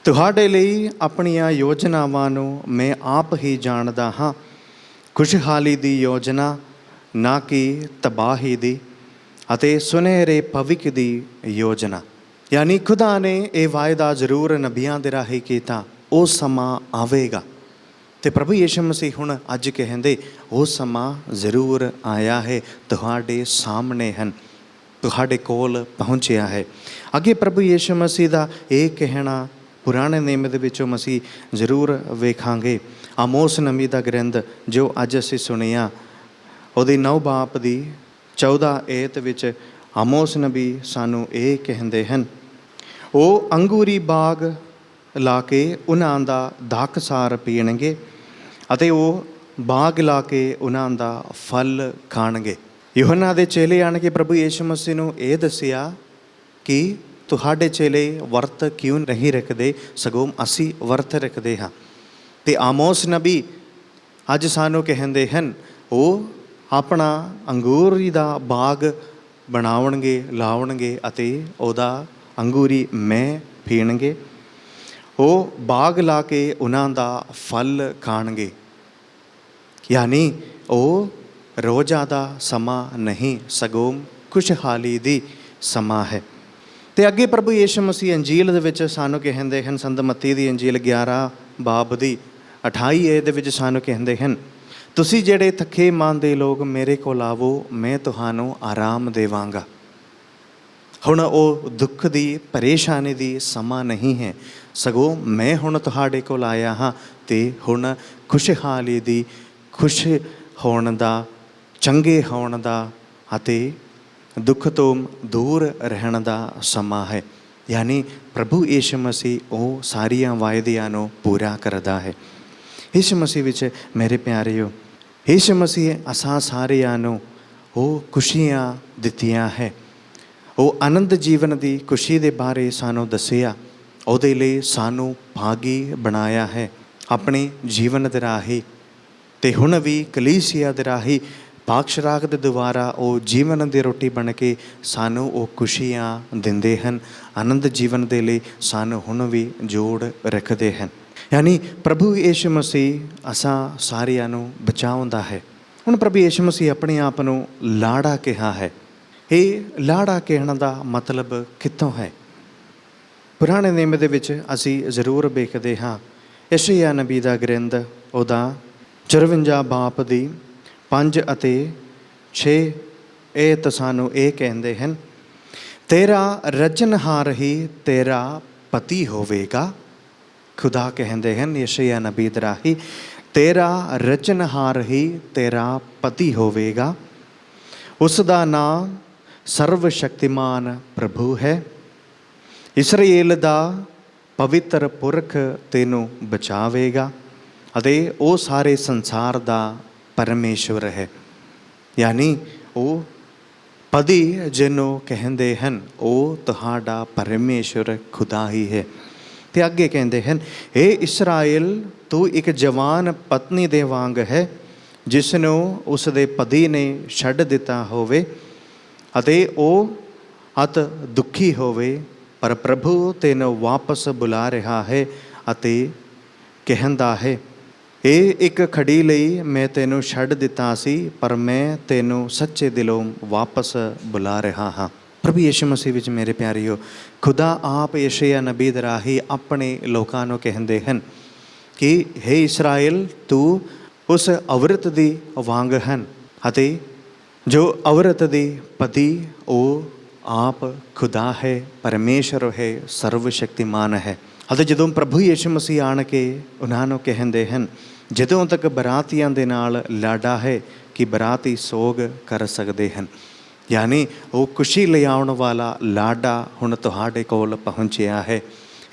ਤੁਹਾਡੇ ਲਈ ਆਪਣੀਆਂ ਯੋਜਨਾਵਾਂ ਨੂੰ ਮੈਂ ਆਪ ਹੀ ਜਾਣਦਾ ਹਾਂ, ਖੁਸ਼ਹਾਲੀ ਦੀ ਯੋਜਨਾ, ਨਾ ਕਿ ਤਬਾਹੀ ਦੀ, ਅਤੇ ਸੁਨਹਿਰੇ ਭਵਿੱਖ ਦੀ ਯੋਜਨਾ। ਯਾਨੀ ਖੁਦਾ ਨੇ ਇਹ ਵਾਅਦਾ ਜ਼ਰੂਰ ਨਬੀਆਂ ਦੇ ਰਾਹੀਂ ਕੀਤਾ, ਉਹ ਸਮਾਂ ਆਵੇਗਾ। ਅਤੇ ਪ੍ਰਭੂ ਯਿਸੂ ਮਸੀਹ ਹੁਣ ਅੱਜ ਕਹਿੰਦੇ ਉਹ ਸਮਾਂ ਜ਼ਰੂਰ ਆਇਆ ਹੈ, ਤੁਹਾਡੇ ਸਾਹਮਣੇ ਹਨ, ਤੁਹਾਡੇ ਕੋਲ ਪਹੁੰਚਿਆ ਹੈ। ਅੱਗੇ ਪ੍ਰਭੂ ਯਿਸੂ ਮਸੀਹ ਦਾ ਇਹ ਕਹਿਣਾ ਪੁਰਾਣੇ ਨਿਯਮ ਦੇ ਵਿੱਚੋਂ ਅਸੀਂ ਜ਼ਰੂਰ ਵੇਖਾਂਗੇ। ਆਮੋਸ ਨਬੀ ਦਾ ਗ੍ਰੰਥ ਜੋ ਅੱਜ ਅਸੀਂ ਸੁਣਿਆ, ਉਹਦੀ 9 ਬਾਬ ਦੀ 14 ਐਤ ਵਿੱਚ ਆਮੋਸ ਨਬੀ ਸਾਨੂੰ ਇਹ ਕਹਿੰਦੇ ਹਨ, ਉਹ ਅੰਗੂਰੀ ਬਾਗ ਲਾ ਕੇ ਉਹਨਾਂ ਦਾ ਦਾਖਸਾਰ ਪੀਣਗੇ ਅਤੇ ਉਹ ਬਾਗ ਲਾ ਕੇ ਉਹਨਾਂ ਦਾ ਫਲ ਖਾਣਗੇ। ਯੂਹੰਨਾ ਦੇ ਚੇਲੇ ਆਣ ਕੇ ਪ੍ਰਭੂ ਯਿਸੂ ਮਸੀਹ ਨੂੰ ਇਹ ਦੱਸਿਆ ਕਿ ਤੁਹਾਡੇ ਚੇਲੇ ਵਰਤ ਕਿਉਂ ਨਹੀਂ ਰੱਖਦੇ, ਸਗੋਂ ਅਸੀਂ ਵਰਤ ਰੱਖਦੇ ਹਾਂ। ਅਤੇ ਆਮੋਸ ਨਬੀ ਅੱਜ ਸਾਨੂੰ ਕਹਿੰਦੇ ਹਨ, ਉਹ ਆਪਣਾ ਅੰਗੂਰੀ ਦਾ ਬਾਗ ਬਣਾਉਣਗੇ, ਲਾਉਣਗੇ ਅਤੇ ਉਹਦਾ ਅੰਗੂਰੀ ਮੈਂਹ ਪੀਣਗੇ। ਉਹ ਬਾਗ ਲਾ ਕੇ ਉਹਨਾਂ ਦਾ ਫਲ ਖਾਣਗੇ। ਯਾਨੀ ਉਹ ਰੋਜ਼ਾਂ ਦਾ ਸਮਾਂ ਨਹੀਂ, ਸਗੋਂ ਖੁਸ਼ਹਾਲੀ ਦੀ ਸਮਾਂ ਹੈ। ਤੇ ਅੱਗੇ ਪ੍ਰਭੂ ਯਿਸੂ ਮਸੀਹ ਅੰਜੀਲ ਦੇ ਵਿੱਚ ਸਾਨੂੰ ਕਹਿੰਦੇ ਹਨ, ਸੰਤ ਮੱਤੀ ਦੀ ਅੰਜੀਲ 11 ਬਾਬ ਦੀ 28 ਦੇ ਵਿੱਚ ਸਾਨੂੰ ਕਹਿੰਦੇ ਹਨ, ਤੁਸੀਂ ਜਿਹੜੇ ਥੱਕੇ ਮਨ ਦੇ ਲੋਕ ਮੇਰੇ ਕੋਲ ਆਵੋ, ਮੈਂ ਤੁਹਾਨੂੰ ਆਰਾਮ ਦੇਵਾਂਗਾ। ਹੁਣ ਉਹ ਦੁੱਖ ਦੀ ਪਰੇਸ਼ਾਨੀ ਦੀ ਸਮਾਂ ਨਹੀਂ ਹੈ, ਸਗੋਂ ਮੈਂ ਹੁਣ ਤੁਹਾਡੇ ਕੋਲ ਆਇਆ ਹਾਂ ਅਤੇ ਹੁਣ ਖੁਸ਼ਹਾਲੀ ਦੀ, ਖੁਸ਼ ਹੋਣ ਦਾ, ਚੰਗੇ ਹੋਣ ਦਾ ਅਤੇ ਦੁੱਖ ਤੋਂ ਦੂਰ ਰਹਿਣ ਦਾ ਸਮਾਂ ਹੈ। ਯਾਨੀ ਪ੍ਰਭੂ ਯਿਸੂ ਮਸੀਹ ਉਹ ਸਾਰੀਆਂ ਵਾਅਦਿਆਂ ਨੂੰ ਪੂਰਾ ਕਰਦਾ ਹੈ। ਯਿਸੂ ਮਸੀਹ ਵਿੱਚ ਮੇਰੇ ਪਿਆਰਿਓ, ਯਿਸੂ ਮਸੀਹ ਅਸਾਂ ਸਾਰਿਆਂ ਨੂੰ ਉਹ ਖੁਸ਼ੀਆਂ ਦਿੱਤੀਆਂ ਹੈ। ਉਹ ਆਨੰਦ ਜੀਵਨ ਦੀ ਖੁਸ਼ੀ ਦੇ ਬਾਰੇ ਸਾਨੂੰ ਦੱਸਿਆ, ਉਹਦੇ ਲਈ ਸਾਨੂੰ ਭਾਗੀ ਬਣਾਇਆ ਹੈ ਆਪਣੇ ਜੀਵਨ ਦੇ ਰਾਹੀਂ। ਅਤੇ ਹੁਣ ਵੀ ਕਲੀਸਿਆ ਦੇ ਰਾਹੀਂ ਪਾਕਸ਼ਰਾਗ ਦੇ ਦੁਆਰਾ ਉਹ ਜੀਵਨ ਦੀ ਰੋਟੀ ਬਣ ਕੇ ਸਾਨੂੰ ਉਹ ਖੁਸ਼ੀਆਂ ਦਿੰਦੇ ਹਨ, ਆਨੰਦ ਜੀਵਨ ਦੇ ਲਈ ਸਾਨੂੰ ਹੁਣ ਵੀ ਜੋੜ ਰੱਖਦੇ ਹਨ। ਯਾਨੀ ਪ੍ਰਭੂ ਯਿਸੂ ਮਸੀਹ ਅਸਾਂ ਸਾਰਿਆਂ ਨੂੰ ਬਚਾਉਂਦਾ ਹੈ। ਹੁਣ ਪ੍ਰਭੂ ਯਿਸੂ ਮਸੀਹ ਆਪਣੇ ਆਪ ਨੂੰ ਲਾੜਾ ਕਿਹਾ ਹੈ। ਇਹ ਲਾੜਾ ਕਹਿਣ ਦਾ ਮਤਲਬ ਕਿੱਥੋਂ ਹੈ? ਪੁਰਾਣੇ ਨਿਯਮ ਦੇ ਵਿੱਚ ਅਸੀਂ ਜ਼ਰੂਰ ਵੇਖਦੇ ਹਾਂ, ਯਸ਼ਯਾ ਨਬੀ ਦਾ ਗ੍ਰੰਥ ਉਹਦਾ 54 ਬਾਬ ਦੀ 5 ਅਤੇ 6 ਇਹ ਤਾਂ ਸਾਨੂੰ ਇਹ ਕਹਿੰਦੇ ਹਨ, ਤੇਰਾ ਰਚਨਹਾਰ ਹੀ ਤੇਰਾ ਪਤੀ ਹੋਵੇਗਾ। ਖੁਦਾ ਕਹਿੰਦੇ ਹਨ ਯਸ਼ਯਾ ਨਬੀ ਦੇ ਰਾਹੀਂ, ਤੇਰਾ ਰਚਨਹਾਰ ਹੀ ਤੇਰਾ ਪਤੀ ਹੋਵੇਗਾ। ਉਸ ਦਾ ਨਾਮ ਸਰਵ ਸ਼ਕਤੀਮਾਨ ਪ੍ਰਭੂ ਹੈ। ਇਸਰਾਏਲ ਦਾ ਪਵਿੱਤਰ ਪੁਰਖ ਤੈਨੂੰ ਬਚਾਵੇਗਾ ਅਤੇ ਉਹ ਸਾਰੇ ਸੰਸਾਰ ਦਾ ਪਰਮੇਸ਼ਵਰ ਹੈ। ਯਾਨੀ ਉਹ ਪਤੀ ਜਿਹਨੂੰ ਕਹਿੰਦੇ ਹਨ ਉਹ ਤੁਹਾਡਾ ਪਰਮੇਸ਼ਵਰ ਖੁਦਾ ਹੀ ਹੈ। ਅਤੇ ਅੱਗੇ ਕਹਿੰਦੇ ਹਨ, ਇਹ ਇਸਰਾਏਲ ਤੂੰ ਇੱਕ ਜਵਾਨ ਪਤਨੀ ਦੇ ਵਾਂਗ ਹੈ, ਜਿਸ ਨੂੰ ਉਸ ਦੇ ਪਤੀ ਨੇ ਛੱਡ ਦਿੱਤਾ ਹੋਵੇ ਅਤੇ ਉਹ ਅਤ ਦੁਖੀ ਹੋਵੇ, ਪਰ ਪ੍ਰਭੂ ਤੈਨੂੰ ਵਾਪਸ ਬੁਲਾ ਰਿਹਾ ਹੈ ਅਤੇ ਕਹਿੰਦਾ ਹੈ, ਇਹ ਇੱਕ ਘੜੀ ਲਈ ਮੈਂ ਤੈਨੂੰ ਛੱਡ ਦਿੱਤਾ ਸੀ, ਪਰ ਮੈਂ ਤੈਨੂੰ ਸੱਚੇ ਦਿਲੋਂ ਵਾਪਸ ਬੁਲਾ ਰਿਹਾ ਹਾਂ। ਪ੍ਰਭੂ ਯਿਸੂ ਮਸੀਹ ਵਿੱਚ ਮੇਰੇ ਪਿਆਰਿਓ, ਖੁਦਾ ਆਪ ਯਸ਼ਯਾ ਨਬੀ ਦੇ ਰਾਹੀਂ ਆਪਣੇ ਲੋਕਾਂ ਨੂੰ ਕਹਿੰਦੇ ਹਨ ਕਿ ਹੇ ਇਸਰਾਏਲ, ਤੂੰ ਉਸ ਔਰਤ ਦੀ ਵਾਂਗ ਹਨ ਅਤੇ ਜੋ ਔਰਤ ਦੀ ਪਤੀ ਉਹ ਆਪ ਖੁਦਾ ਹੈ, ਪਰਮੇਸ਼ਰ ਹੈ, ਸਰਵ ਸ਼ਕਤੀਮਾਨ ਹੈ। ਅਤੇ ਜਦੋਂ ਪ੍ਰਭੂ ਯਿਸੂ ਮਸੀਹ ਆਣ ਕੇ ਉਹਨਾਂ ਨੂੰ ਕਹਿੰਦੇ ਹਨ, ਜਦੋਂ ਤੱਕ ਬਰਾਤੀਆਂ ਦੇ ਨਾਲ ਲਾਡਾ ਹੈ ਕਿ ਬਰਾਤੀ ਸੋਗ ਕਰ ਸਕਦੇ ਹਨ। ਯਾਨੀ ਉਹ ਖੁਸ਼ੀ ਲਿਆਉਣ ਵਾਲਾ ਲਾਡਾ ਹੁਣ ਤੁਹਾਡੇ ਕੋਲ ਪਹੁੰਚਿਆ ਹੈ।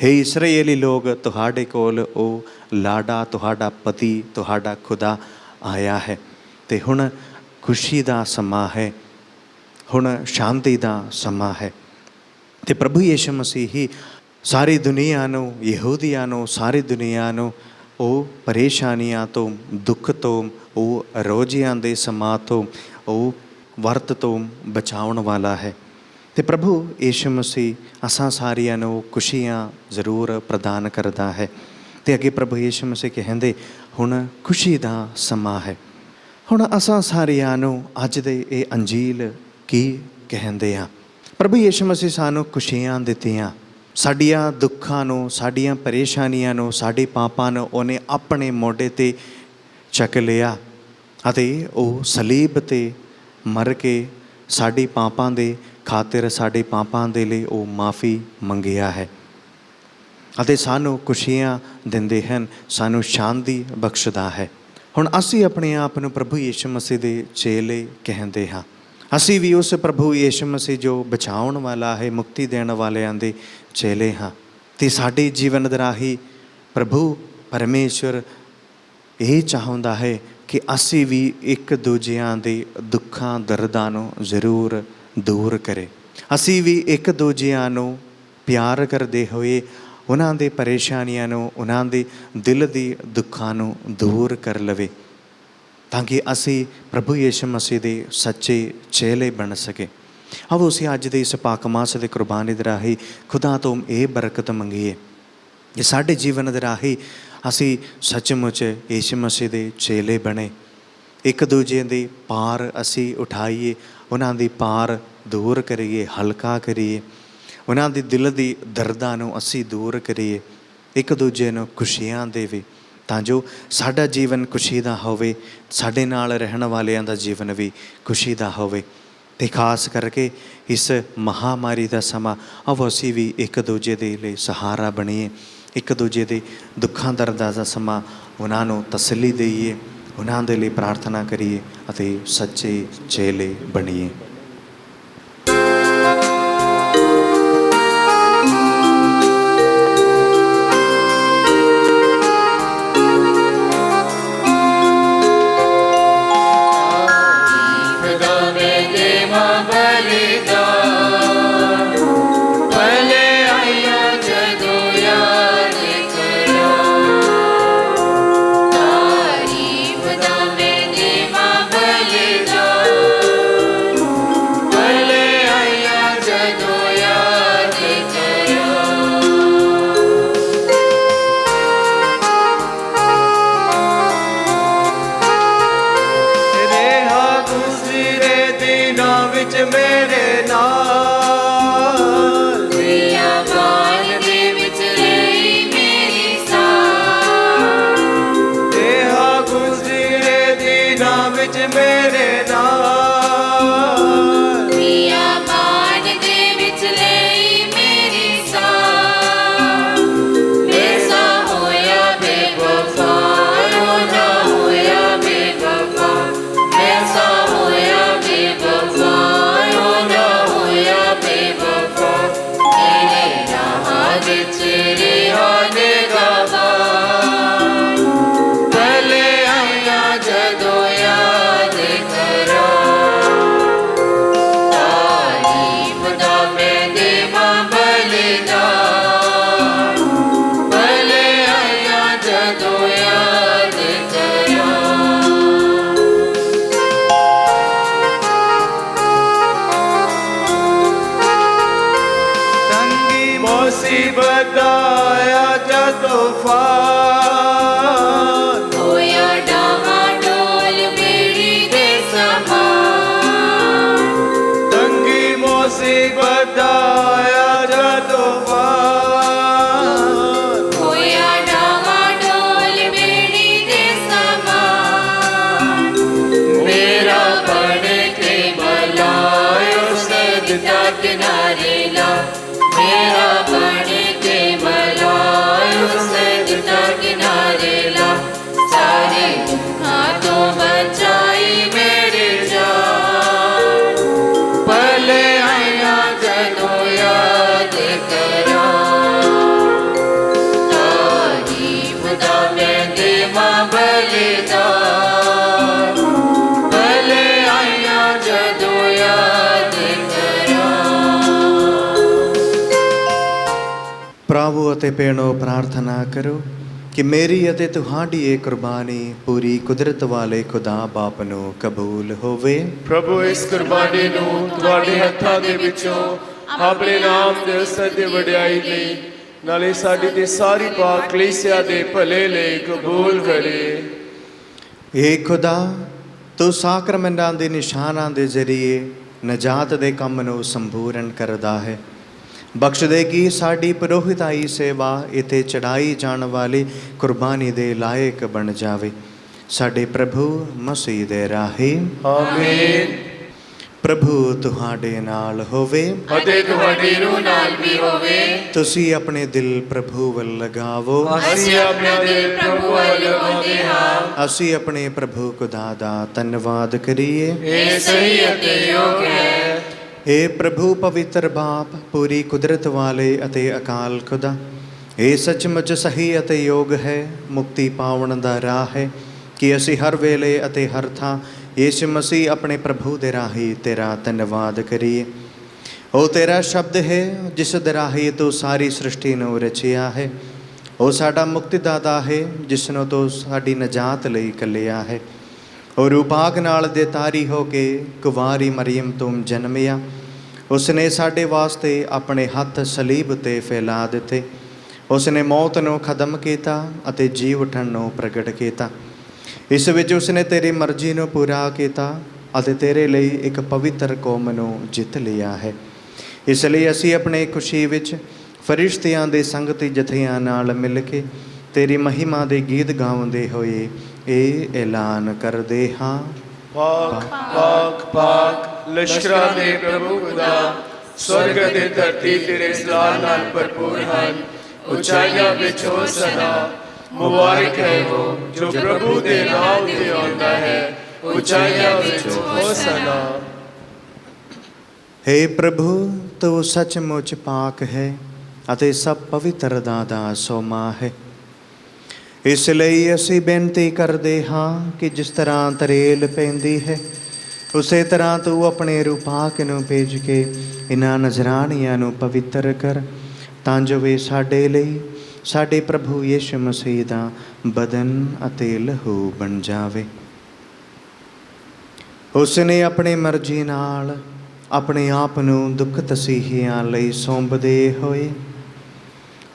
ਹੇ ਇਸਰਾਏਲੀ ਲੋਕ, ਤੁਹਾਡੇ ਕੋਲ ਉਹ ਲਾਡਾ, ਤੁਹਾਡਾ ਪਤੀ, ਤੁਹਾਡਾ ਖੁਦਾ ਆਇਆ ਹੈ ਅਤੇ ਹੁਣ ਖੁਸ਼ੀ ਦਾ ਸਮਾਂ ਹੈ, ਹੁਣ ਸ਼ਾਂਤੀ ਦਾ ਸਮਾਂ ਹੈ। ਅਤੇ ਪ੍ਰਭੂ ਯਿਸੂ ਮਸੀਹ ਹੀ ਸਾਰੀ ਦੁਨੀਆ ਨੂੰ, ਯਹੂਦੀਆਂ ਨੂੰ, ਸਾਰੀ ਦੁਨੀਆ ਨੂੰ ਉਹ ਪਰੇਸ਼ਾਨੀਆਂ ਤੋਂ, ਦੁੱਖ ਤੋਂ, ਉਹ ਰੋਜ਼ਿਆਂ ਦੇ ਸਮਾਂ ਤੋਂ, ਉਹ ਵਰਤ ਤੋਂ ਬਚਾਉਣ ਵਾਲਾ ਹੈ। ਅਤੇ ਪ੍ਰਭੂ ਯਿਸੂ ਮਸੀਹ ਅਸਾਂ ਸਾਰਿਆਂ ਨੂੰ ਖੁਸ਼ੀਆਂ ਜ਼ਰੂਰ ਪ੍ਰਦਾਨ ਕਰਦਾ ਹੈ। ਅਤੇ ਅੱਗੇ ਪ੍ਰਭੂ ਯਿਸੂ ਮਸੀਹ ਕਹਿੰਦੇ ਹੁਣ ਖੁਸ਼ੀ ਦਾ ਸਮਾਂ ਹੈ। ਹੁਣ ਅਸਾਂ ਸਾਰਿਆਂ ਨੂੰ ਅੱਜ ਦੇ ਇਹ ਅੰਜੀਲ ਕੀ ਕਹਿੰਦੇ ਆ? ਪ੍ਰਭੂ ਯਿਸੂ ਮਸੀਹ ਸਾਨੂੰ ਖੁਸ਼ੀਆਂ ਦਿੱਤੀਆਂ, ਸਾਡੀਆਂ ਦੁੱਖਾਂ ਨੂੰ, ਸਾਡੀਆਂ ਪਰੇਸ਼ਾਨੀਆਂ ਨੂੰ, ਸਾਡੇ ਪਾਪਾਂ ਨੂੰ ਉਹਨੇ ਆਪਣੇ ਮੋਢੇ 'ਤੇ ਚੱਕ ਲਿਆ ਅਤੇ ਉਹ ਸਲੀਬ 'ਤੇ ਮਰ ਕੇ ਸਾਡੇ ਪਾਪਾਂ ਦੇ ਖਾਤਰ, ਸਾਡੇ ਪਾਪਾਂ ਦੇ ਲਈ ਉਹ ਮਾਫੀ ਮੰਗਿਆ ਹੈ ਅਤੇ ਸਾਨੂੰ ਖੁਸ਼ੀਆਂ ਦਿੰਦੇ ਹਨ, ਸਾਨੂੰ ਸ਼ਾਂਤੀ ਬਖਸ਼ਦਾ ਹੈ। ਹੁਣ ਅਸੀਂ ਆਪਣੇ ਆਪ ਨੂੰ ਪ੍ਰਭੂ ਯਿਸੂ ਮਸੀਹ ਦੇ ਚੇਲੇ ਕਹਿੰਦੇ ਹਾਂ। ਅਸੀਂ ਵੀ ਉਸ ਪ੍ਰਭੂ ਯਿਸੂ ਮਸੀਹ ਜੋ ਬਚਾਉਣ ਵਾਲਾ ਹੈ, ਮੁਕਤੀ ਦੇਣ ਵਾਲਿਆਂ ਦੇ ਚੇਲੇ ਹਾਂ। ਅਤੇ ਸਾਡੇ ਜੀਵਨ ਦੇ ਰਾਹੀਂ ਪ੍ਰਭੂ ਪਰਮੇਸ਼ਵਰ ਇਹ ਚਾਹੁੰਦਾ ਹੈ ਕਿ ਅਸੀਂ ਵੀ ਇੱਕ ਦੂਜਿਆਂ ਦੇ ਦੁੱਖਾਂ ਦਰਦਾਂ ਨੂੰ ਜ਼ਰੂਰ ਦੂਰ ਕਰੇ। ਅਸੀਂ ਵੀ ਇੱਕ ਦੂਜਿਆਂ ਨੂੰ ਪਿਆਰ ਕਰਦੇ ਹੋਏ ਉਹਨਾਂ ਦੇ ਪਰੇਸ਼ਾਨੀਆਂ ਨੂੰ, ਉਹਨਾਂ ਦੇ ਦਿਲ ਦੀ ਦੁੱਖਾਂ ਨੂੰ ਦੂਰ ਕਰ ਲਵੇ, ਤਾਂ ਕਿ ਅਸੀਂ ਪ੍ਰਭੂ ਯਿਸੂ ਮਸੀਹ ਦੇ ਸੱਚੇ ਚੇਲੇ ਬਣ ਸਕੇ। ਆਓ ਅਸੀਂ ਅੱਜ ਦੇ ਇਸ ਪਾਕ ਮਾਸ ਦੇ ਕੁਰਬਾਨੀ ਦੇ ਰਾਹੀਂ ਖੁਦਾ ਤੋਂ ਇਹ ਬਰਕਤ ਮੰਗੀਏ ਕਿ ਸਾਡੇ ਜੀਵਨ ਦੇ ਰਾਹੀਂ ਅਸੀਂ ਸੱਚਮੁੱਚ ਯਿਸੂ ਮਸੀਹ ਦੇ ਚੇਲੇ ਬਣੇ, ਇੱਕ ਦੂਜੇ ਦੇ ਭਾਰ ਅਸੀਂ ਉਠਾਈਏ, ਉਹਨਾਂ ਦੀ ਭਾਰ ਦੂਰ ਕਰੀਏ, ਹਲਕਾ ਕਰੀਏ। ਉਹਨਾਂ ਦੀ ਦਿਲ ਦੀ ਦਰਦਾਂ ਨੂੰ ਅਸੀਂ ਦੂਰ ਕਰੀਏ, ਇੱਕ ਦੂਜੇ ਨੂੰ ਖੁਸ਼ੀਆਂ ਦੇਵੇ, ਤਾਂ ਜੋ ਸਾਡਾ ਜੀਵਨ ਖੁਸ਼ੀ ਦਾ ਹੋਵੇ, ਸਾਡੇ ਨਾਲ ਰਹਿਣ ਵਾਲਿਆਂ ਦਾ ਜੀਵਨ ਵੀ ਖੁਸ਼ੀ ਦਾ ਹੋਵੇ। ਅਤੇ ਖਾਸ ਕਰਕੇ ਇਸ ਮਹਾਂਮਾਰੀ ਦਾ ਸਮਾਂ ਆਓ ਅਸੀਂ ਵੀ ਇੱਕ ਦੂਜੇ ਦੇ ਲਈ ਸਹਾਰਾ ਬਣੀਏ, ਇੱਕ ਦੂਜੇ ਦੇ ਦੁੱਖਾਂ ਦਰਦਾਂ ਦਾ ਸਮਾਂ ਉਹਨਾਂ ਨੂੰ ਤਸੱਲੀ ਦੇਈਏ, ਉਹਨਾਂ ਦੇ ਲਈ ਪ੍ਰਾਰਥਨਾ ਕਰੀਏ ਅਤੇ ਸੱਚੇ ਚੇਲੇ ਬਣੀਏ। ਭਰਾਵੋ ਅਤੇ ਭੈਣੋ, ਪ੍ਰਾਰਥਨਾ ਕਰੋ ਕਿ ਮੇਰੀ ਅਤੇ ਤੁਹਾਡੀ ਇਹ ਕੁਰਬਾਨੀ ਪੂਰੀ ਕੁਦਰਤ ਵਾਲੇ ਖੁਦਾ ਬਾਪ ਨੂੰ ਕਬੂਲ ਹੋਵੇ। ਪ੍ਰਭੂ ਇਸ ਕੁਰਬਾਨੀ ਨੂੰ ਤੁਹਾਡੇ ਹੱਥਾਂ ਦੇ ਵਿੱਚੋਂ ਆਪਣੇ ਨਾਮ ਦੇ ਅਸਰ ਦੀ ਵਡਿਆਈ ਲਈ, ਨਾਲੇ ਸਾਡੀ ਤੇ ਸਾਰੀ ਪਾਕ ਕਲੀਸਿਆ ਦੇ ਭਲੇ ਲਈ ਕਬੂਲ ਕਰੇ। ਏ ਖੁਦਾ, ਤੂੰ ਸਾਕਰਮੈਂਟਾਂ ਦੇ ਨਿਸ਼ਾਨਾਂ ਦੇ ਜ਼ਰੀਏ ਨਜਾਤ ਦੇ ਕੰਮ ਨੂੰ ਸੰਪੂਰਨ ਕਰਦਾ ਹੈ। ਬਖਸ਼ ਦੇ ਕਿ ਸਾਡੀ ਪੁਰੋਹਿਤਾਈ ਸੇਵਾ ਇੱਥੇ ਚੜਾਈ ਜਾਣ ਵਾਲੀ ਕੁਰਬਾਨੀ ਦੇ ਲਾਇਕ ਬਣ ਜਾਵੇ। ਸਾਡੇ ਪ੍ਰਭੂ ਮਸੀਹ ਦੇ ਰਾਹੀਂ ਆਮੀਨ। ਪ੍ਰਭੂ ਤੁਹਾਡੇ ਨਾਲ ਹੋਵੇ ਅਤੇ ਤੁਹਾਡੀ ਰੂਹ ਨਾਲ ਵੀ ਹੋਵੇ। ਤੁਸੀਂ ਆਪਣੇ ਦਿਲ ਪ੍ਰਭੂ ਵੱਲ ਲਗਾਵੋ। ਅਸੀਂ ਆਪਣਾ ਦਿਲ ਪ੍ਰਭੂ ਵੱਲ ਲਗਾਉਂਦੇ ਹਾਂ। ਅਸੀਂ ਆਪਣੇ ਪ੍ਰਭੂ ਖੁਦਾ ਦਾ ਧੰਨਵਾਦ ਕਰੀਏ। ਇਹ ਸਹੀ ਅਤੇ ਯੋਗ ਹੈ। ਏ ਪ੍ਰਭੂ ਪਵਿੱਤਰ ਬਾਪ, ਪੂਰੀ ਕੁਦਰਤ ਵਾਲੇ ਅਤੇ ਅਕਾਲ ਖੁਦਾ, ਇਹ ਸੱਚਮੁੱਚ ਸਹੀ ਅਤੇ ਯੋਗ ਹੈ, ਮੁਕਤੀ ਪਾਉਣ ਦਾ ਰਾਹ ਹੈ ਕਿ ਅਸੀਂ ਹਰ ਵੇਲੇ ਅਤੇ ਹਰ ਥਾਂ ਯਿਸੂ ਮਸੀਹ ਆਪਣੇ ਪ੍ਰਭੂ ਦੇ ਰਾਹੀਂ ਤੇਰਾ ਧੰਨਵਾਦ ਕਰੀਏ। ਉਹ ਤੇਰਾ ਸ਼ਬਦ ਹੈ ਜਿਸ ਦੇ ਰਾਹੀਂ ਤੂੰ ਸਾਰੀ ਸ੍ਰਿਸ਼ਟੀ ਨੂੰ ਰਚਿਆ ਹੈ। ਉਹ ਸਾਡਾ ਮੁਕਤੀਦਾਤਾ ਹੈ ਜਿਸ ਨੂੰ ਤੂੰ ਸਾਡੀ ਨਜਾਤ ਲਈ ਘੱਲਿਆ ਹੈ। ਉਹ ਰੂਪਾਕ ਨਾਲ ਦੇ ਤਾਰੀ ਹੋ ਕੇ ਕੁਵਾਰੀ ਮਰੀਮ ਤੋਂ ਜਨਮਿਆ। ਉਸਨੇ ਸਾਡੇ ਵਾਸਤੇ ਆਪਣੇ ਹੱਥ ਸਲੀਬ 'ਤੇ ਫੈਲਾ ਦਿੱਤੇ। ਉਸਨੇ ਮੌਤ ਨੂੰ ਖਤਮ ਕੀਤਾ ਅਤੇ ਜੀਵ ਉੱਠਣ ਨੂੰ ਪ੍ਰਗਟ ਕੀਤਾ। ਇਸ ਵਿੱਚ ਉਸਨੇ ਤੇਰੀ ਮਰਜ਼ੀ ਨੂੰ ਪੂਰਾ ਕੀਤਾ ਅਤੇ ਤੇਰੇ ਲਈ ਇੱਕ ਪਵਿੱਤਰ ਕੌਮ ਨੂੰ ਜਿੱਤ ਲਿਆ ਹੈ। ਇਸ ਲਈ ਅਸੀਂ ਆਪਣੇ ਖੁਸ਼ੀ ਵਿੱਚ ਫਰਿਸ਼ਤਿਆਂ ਦੇ ਸੰਗਤੀ ਜਥਿਆਂ ਨਾਲ ਮਿਲ ਕੇ ਤੇਰੀ ਮਹਿਮਾ ਦੇ ਗੀਤ ਗਾਉਂਦੇ ਹੋਏ ਇਹ ਐਲਾਨ ਕਰਦੇ ਹਾਂ। ਪਾਕ ਪਾਕ ਪਾਕ ਲਸ਼ਕਰਾਂ ਦੇ ਪ੍ਰਭੂ ਖੁਦਾ, ਸਵਰਗ ਅਤੇ ਧਰਤੀ ਤੇਰੇ ਜਲਾਲ ਨਾਲ ਭਰਪੂਰ ਹਨ। ਉਚਾਈਆਂ ਵਿੱਚ ਹੋਸਨਾ, ਮੁਬਾਰਕ ਹੈ ਉਹ ਜੋ ਪ੍ਰਭੂ ਦੇ ਨਾਮ ਉੱਤੇ ਆਉਂਦਾ ਹੈ। ਉਚਾਈਆਂ ਵਿੱਚ ਹੋਸਨਾ। हे प्रभु, तू सचमुच पाक है ਅਤੇ ਸਭ ਪਵਿੱਤਰਤਾ ਦਾ ਸੋਮਾ ਹੈ। ਇਸ ਲਈ ਅਸੀਂ ਬੇਨਤੀ ਕਰਦੇ ਹਾਂ ਕਿ ਜਿਸ ਤਰ੍ਹਾਂ ਤਰੇਲ ਪੈਂਦੀ ਹੈ ਉਸੇ ਤਰ੍ਹਾਂ ਤੂੰ ਆਪਣੇ ਰੂਪਾਕ ਨੂੰ ਭੇਜ ਕੇ ਇਹਨਾਂ ਨਜ਼ਰਾਨੀਆਂ ਨੂੰ ਪਵਿੱਤਰ ਕਰ, ਤਾਂ ਜੋ ਵੇ ਸਾਡੇ ਲਈ ਸਾਡੇ ਪ੍ਰਭੂ ਯਿਸੂ ਮਸੀਹ ਦਾ ਬਦਨ ਅਤੇ ਲਹੂ ਬਣ ਜਾਵੇ। ਉਸ ਨੇ ਆਪਣੀ ਮਰਜ਼ੀ ਨਾਲ ਆਪਣੇ ਆਪ ਨੂੰ ਦੁੱਖ ਤਸੀਹਿਆਂ ਲਈ ਸੌਂਪਦੇ ਹੋਏ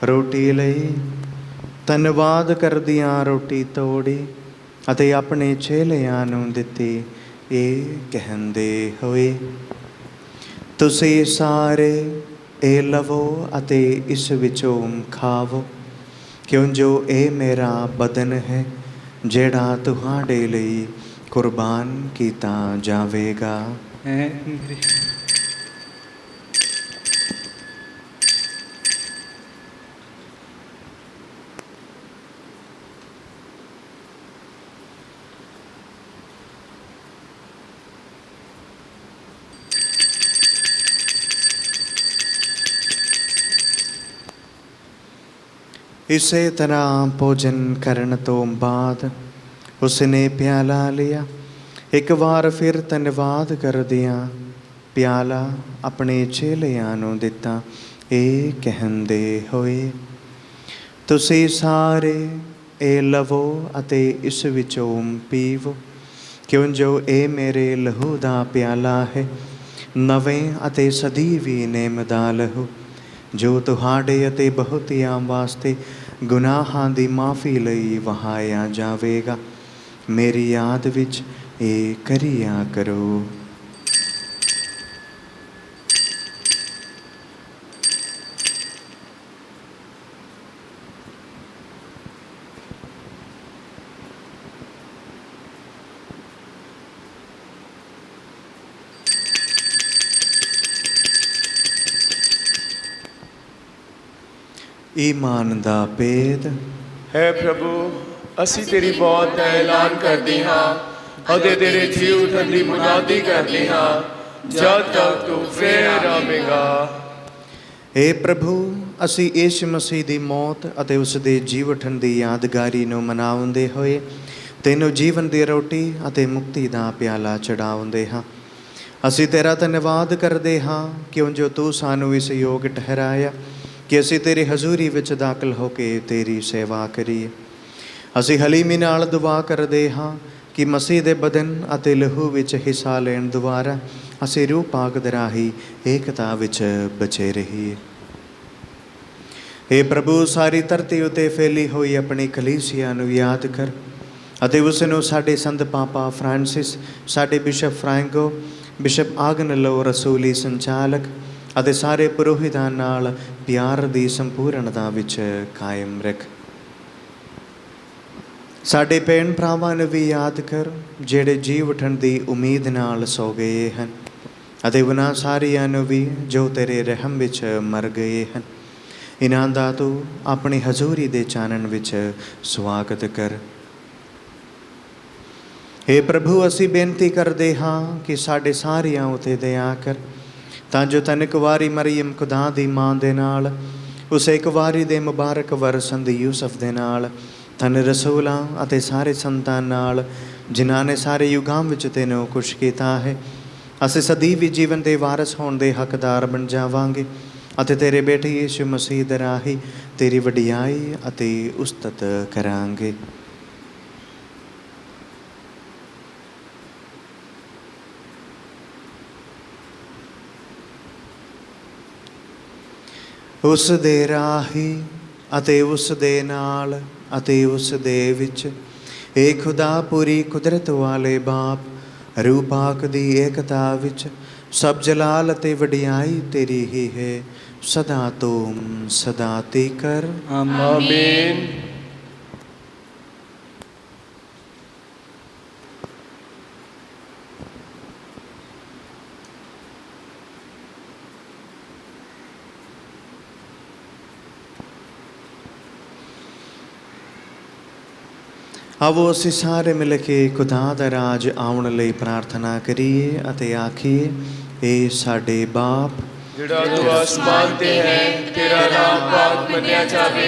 ਰੋਟੀ ਲਈ ਧੰਨਵਾਦ ਕਰਦਿਆਂ ਰੋਟੀ ਤੋੜੀ ਅਤੇ ਆਪਣੇ ਚੇਲਿਆਂ ਨੂੰ ਦਿੱਤੀ, ਇਹ ਕਹਿੰਦੇ ਹੋਏ, ਤੁਸੀਂ ਸਾਰੇ ਇਹ ਲਵੋ ਅਤੇ ਇਸ ਵਿੱਚੋਂ ਖਾਵੋ, ਕਿਉਂ ਜੋ ਇਹ ਮੇਰਾ ਬਦਨ ਹੈ ਜਿਹੜਾ ਤੁਹਾਡੇ ਲਈ ਕੁਰਬਾਨ ਕੀਤਾ ਜਾਵੇਗਾ। ਇਸੇ ਤਰ੍ਹਾਂ ਭੋਜਨ ਕਰਨ ਤੋਂ ਬਾਅਦ ਉਸਨੇ ਪਿਆਲਾ ਲਿਆ, ਇੱਕ ਵਾਰ ਫਿਰ ਧੰਨਵਾਦ ਕਰਦਿਆਂ ਪਿਆਲਾ ਆਪਣੇ ਚੇਲਿਆਂ ਨੂੰ ਦਿੱਤਾ, ਇਹ ਕਹਿੰਦੇ ਹੋਏ, ਤੁਸੀਂ ਸਾਰੇ ਇਹ ਲਵੋ ਅਤੇ ਇਸ ਵਿੱਚੋਂ ਪੀਵੋ, ਕਿਉਂ ਜੋ ਇਹ ਮੇਰੇ ਲਹੂ ਦਾ ਪਿਆਲਾ ਹੈ, ਨਵੇਂ ਅਤੇ ਸਦੀਵੀ ਨੇਮ ਦਾ ਲਹੂ, ਜੋ ਤੁਹਾਡੇ ਅਤੇ ਬਹੁਤਿਆਂ ਵਾਸਤੇ ਗੁਨਾਹਾਂ ਦੀ ਮਾਫੀ ਲਈ ਵਹਾਇਆ ਜਾਵੇਗਾ। ਮੇਰੀ ਯਾਦ ਵਿੱਚ ਇਹ ਕਰਿਆ ਕਰੋ। ਈਮਾਨ ਦਾ ਭੇਦ। ਹੈ ਪ੍ਰਭੂ, ਅਸੀਂ ਤੇਰੀ ਮੌਤ ਦਾ ਐਲਾਨ ਕਰਦੇ ਹਾਂ ਅਤੇ ਤੇਰੇ ਜੀ ਉਠਣ ਦੀ ਮੁਨਾਦੀ ਕਰਦੇ ਹਾਂ ਜਦ ਤੱਕ ਤੂੰ ਫੇਰ ਆਵੇਂਗਾ। हे ਪ੍ਰਭੂ, ਅਸੀਂ ਯਿਸੂ ਮਸੀਹ ਦੀ ਮੌਤ ਅਤੇ ਉਸ ਦੇ ਜੀ ਉਠਣ ਦੀ ਯਾਦਗਾਰੀ ਨੂੰ ਮਨਾਉਂਦੇ ਹੋਏ ਤੈਨੂੰ ਜੀਵਨ ਦੀ ਰੋਟੀ ਅਤੇ ਮੁਕਤੀ ਦਾ ਪਿਆਲਾ ਚੜਾਉਂਦੇ ਹਾਂ। ਅਸੀਂ ਤੇਰਾ ਧੰਨਵਾਦ ਕਰਦੇ ਹਾਂ ਕਿਉਂ ਜੋ ਤੂੰ ਸਾਨੂੰ ਇਸ ਯੋਗ ਠਹਿਰਾਇਆ ਕਿ ਅਸੀਂ ਤੇਰੀ ਹਜ਼ੂਰੀ ਵਿੱਚ ਦਾਖਲ ਹੋ ਕੇ ਤੇਰੀ ਸੇਵਾ ਕਰੀਏ। ਅਸੀਂ ਹਲੀਮੀ ਨਾਲ ਦੁਆ ਕਰਦੇ ਹਾਂ ਕਿ ਮਸੀਹ ਦੇ ਬਦਨ ਅਤੇ ਲਹੂ ਵਿੱਚ ਹਿੱਸਾ ਲੈਣ ਦੁਆਰਾ ਅਸੀਂ ਰੂਹ ਪਾਕ ਦੇ ਰਾਹੀਂ ਏਕਤਾ ਵਿੱਚ ਬਚੇ ਰਹੀਏ। हे ਪ੍ਰਭੂ, ਸਾਰੀ ਧਰਤੀ ਉੱਤੇ ਫੈਲੀ ਹੋਈ ਆਪਣੀ ਕਲੀਸਿਆ ਨੂੰ ਯਾਦ ਕਰ ਅਤੇ ਉਸ ਨੂੰ ਸਾਡੇ ਸੰਤ ਪਾਪਾ ਫਰਾਂਸਿਸ, ਸਾਡੇ ਬਿਸ਼ਪ ਫ੍ਰੈਂਕੋ, ਬਿਸ਼ਪ ਆਗਨਲੋ ਰਸੂਲੀ ਸੰਚਾਲਕ ਅਤੇ ਸਾਰੇ ਪੁਰੋਹਿਤਾਂ ਨਾਲ ਪਿਆਰ ਦੀ ਸੰਪੂਰਨਤਾ ਵਿੱਚ ਕਾਇਮ ਰੱਖ। ਸਾਡੇ ਭੈਣ ਭਰਾਵਾਂ ਨੂੰ ਵੀ ਯਾਦ ਕਰ ਜਿਹੜੇ ਜੀ ਉਠਣ ਦੀ ਉਮੀਦ ਨਾਲ ਸੋ ਗਏ ਹਨ ਅਤੇ ਉਹਨਾਂ ਸਾਰਿਆਂ ਨੂੰ ਵੀ ਜੋ ਤੇਰੇ ਰਹਿਮ ਵਿੱਚ ਮਰ ਗਏ ਹਨ। ਇਹਨਾਂ ਦਾ ਤੂੰ ਆਪਣੀ ਹਜ਼ੂਰੀ ਦੇ ਚਾਨਣ ਵਿੱਚ ਸਵਾਗਤ ਕਰ। हे ਪ੍ਰਭੂ, ਅਸੀਂ ਬੇਨਤੀ ਕਰਦੇ ਹਾਂ ਕਿ ਸਾਡੇ ਸਾਰਿਆਂ ਉੱਤੇ ਦਇਆ ਕਰ, ਤਾਂ ਜੋ ਤਨ ਕੁਵਾਰੀ ਮਰੀਮ ਖੁਦਾ ਦੀ ਮਾਂ ਦੇ ਨਾਲ, ਉਸ ਇੱਕ ਵਾਰੀ ਦੇ ਮੁਬਾਰਕ ਵਰ ਸੰਤ ਯੂਸਫ ਦੇ ਨਾਲ, ਧਨ ਰਸੂਲਾਂ ਅਤੇ ਸਾਰੇ ਸੰਤਾਂ ਨਾਲ, ਜਿਨ੍ਹਾਂ ਨੇ ਸਾਰੇ ਯੁਗਾਂ ਵਿੱਚ ਤੈਨੂੰ ਖੁਸ਼ ਕੀਤਾ ਹੈ, ਅਸੀਂ ਸਦੀਵੀ ਜੀਵਨ ਦੇ ਵਾਰਸ ਹੋਣ ਦੇ ਹੱਕਦਾਰ ਬਣ ਜਾਵਾਂਗੇ ਅਤੇ ਤੇਰੇ ਬੇਟੇ ਯਿਸੂ ਮਸੀਹ ਦੇ ਰਾਹੀਂ ਤੇਰੀ ਵਡਿਆਈ ਅਤੇ ਉਸਤਤ ਕਰਾਂਗੇ। ਉਸ ਦੇ ਰਾਹੀਂ ਅਤੇ ਉਸ ਦੇ ਨਾਲ ਅਤੇ ਉਸ ਦੇ ਵਿੱਚ ਇਹ ਖੁਦਾ ਪੂਰੀ ਕੁਦਰਤ ਵਾਲੇ ਬਾਪ ਰੂਪਾਕ ਦੀ ਏਕਤਾ ਵਿੱਚ ਸਭ ਜਲਾਲ ਅਤੇ ਵਡਿਆਈ ਤੇਰੀ ਹੀ ਹੈ, ਸਦਾ ਤੋਂ ਸਦਾ ਤੀਕਰ। ਆਮੀਨ। ਆਵੋ ਅਸੀਂ ਸਾਰੇ ਮਿਲ ਕੇ ਖੁਦਾ ਦਾ ਰਾਜ ਆਉਣ ਲਈ ਪ੍ਰਾਰਥਨਾ ਕਰੀਏ ਅਤੇ ਆਖੀਏ, ਇਹ ਸਾਡੇ ਬਾਪ ਜਿਹੜਾ ਤੂੰ ਆਸਮਾਨ ਤੇ ਹੈ, ਤੇਰਾ ਨਾਮ ਪਾਕ ਮੰਨਿਆ ਜਾਵੇ,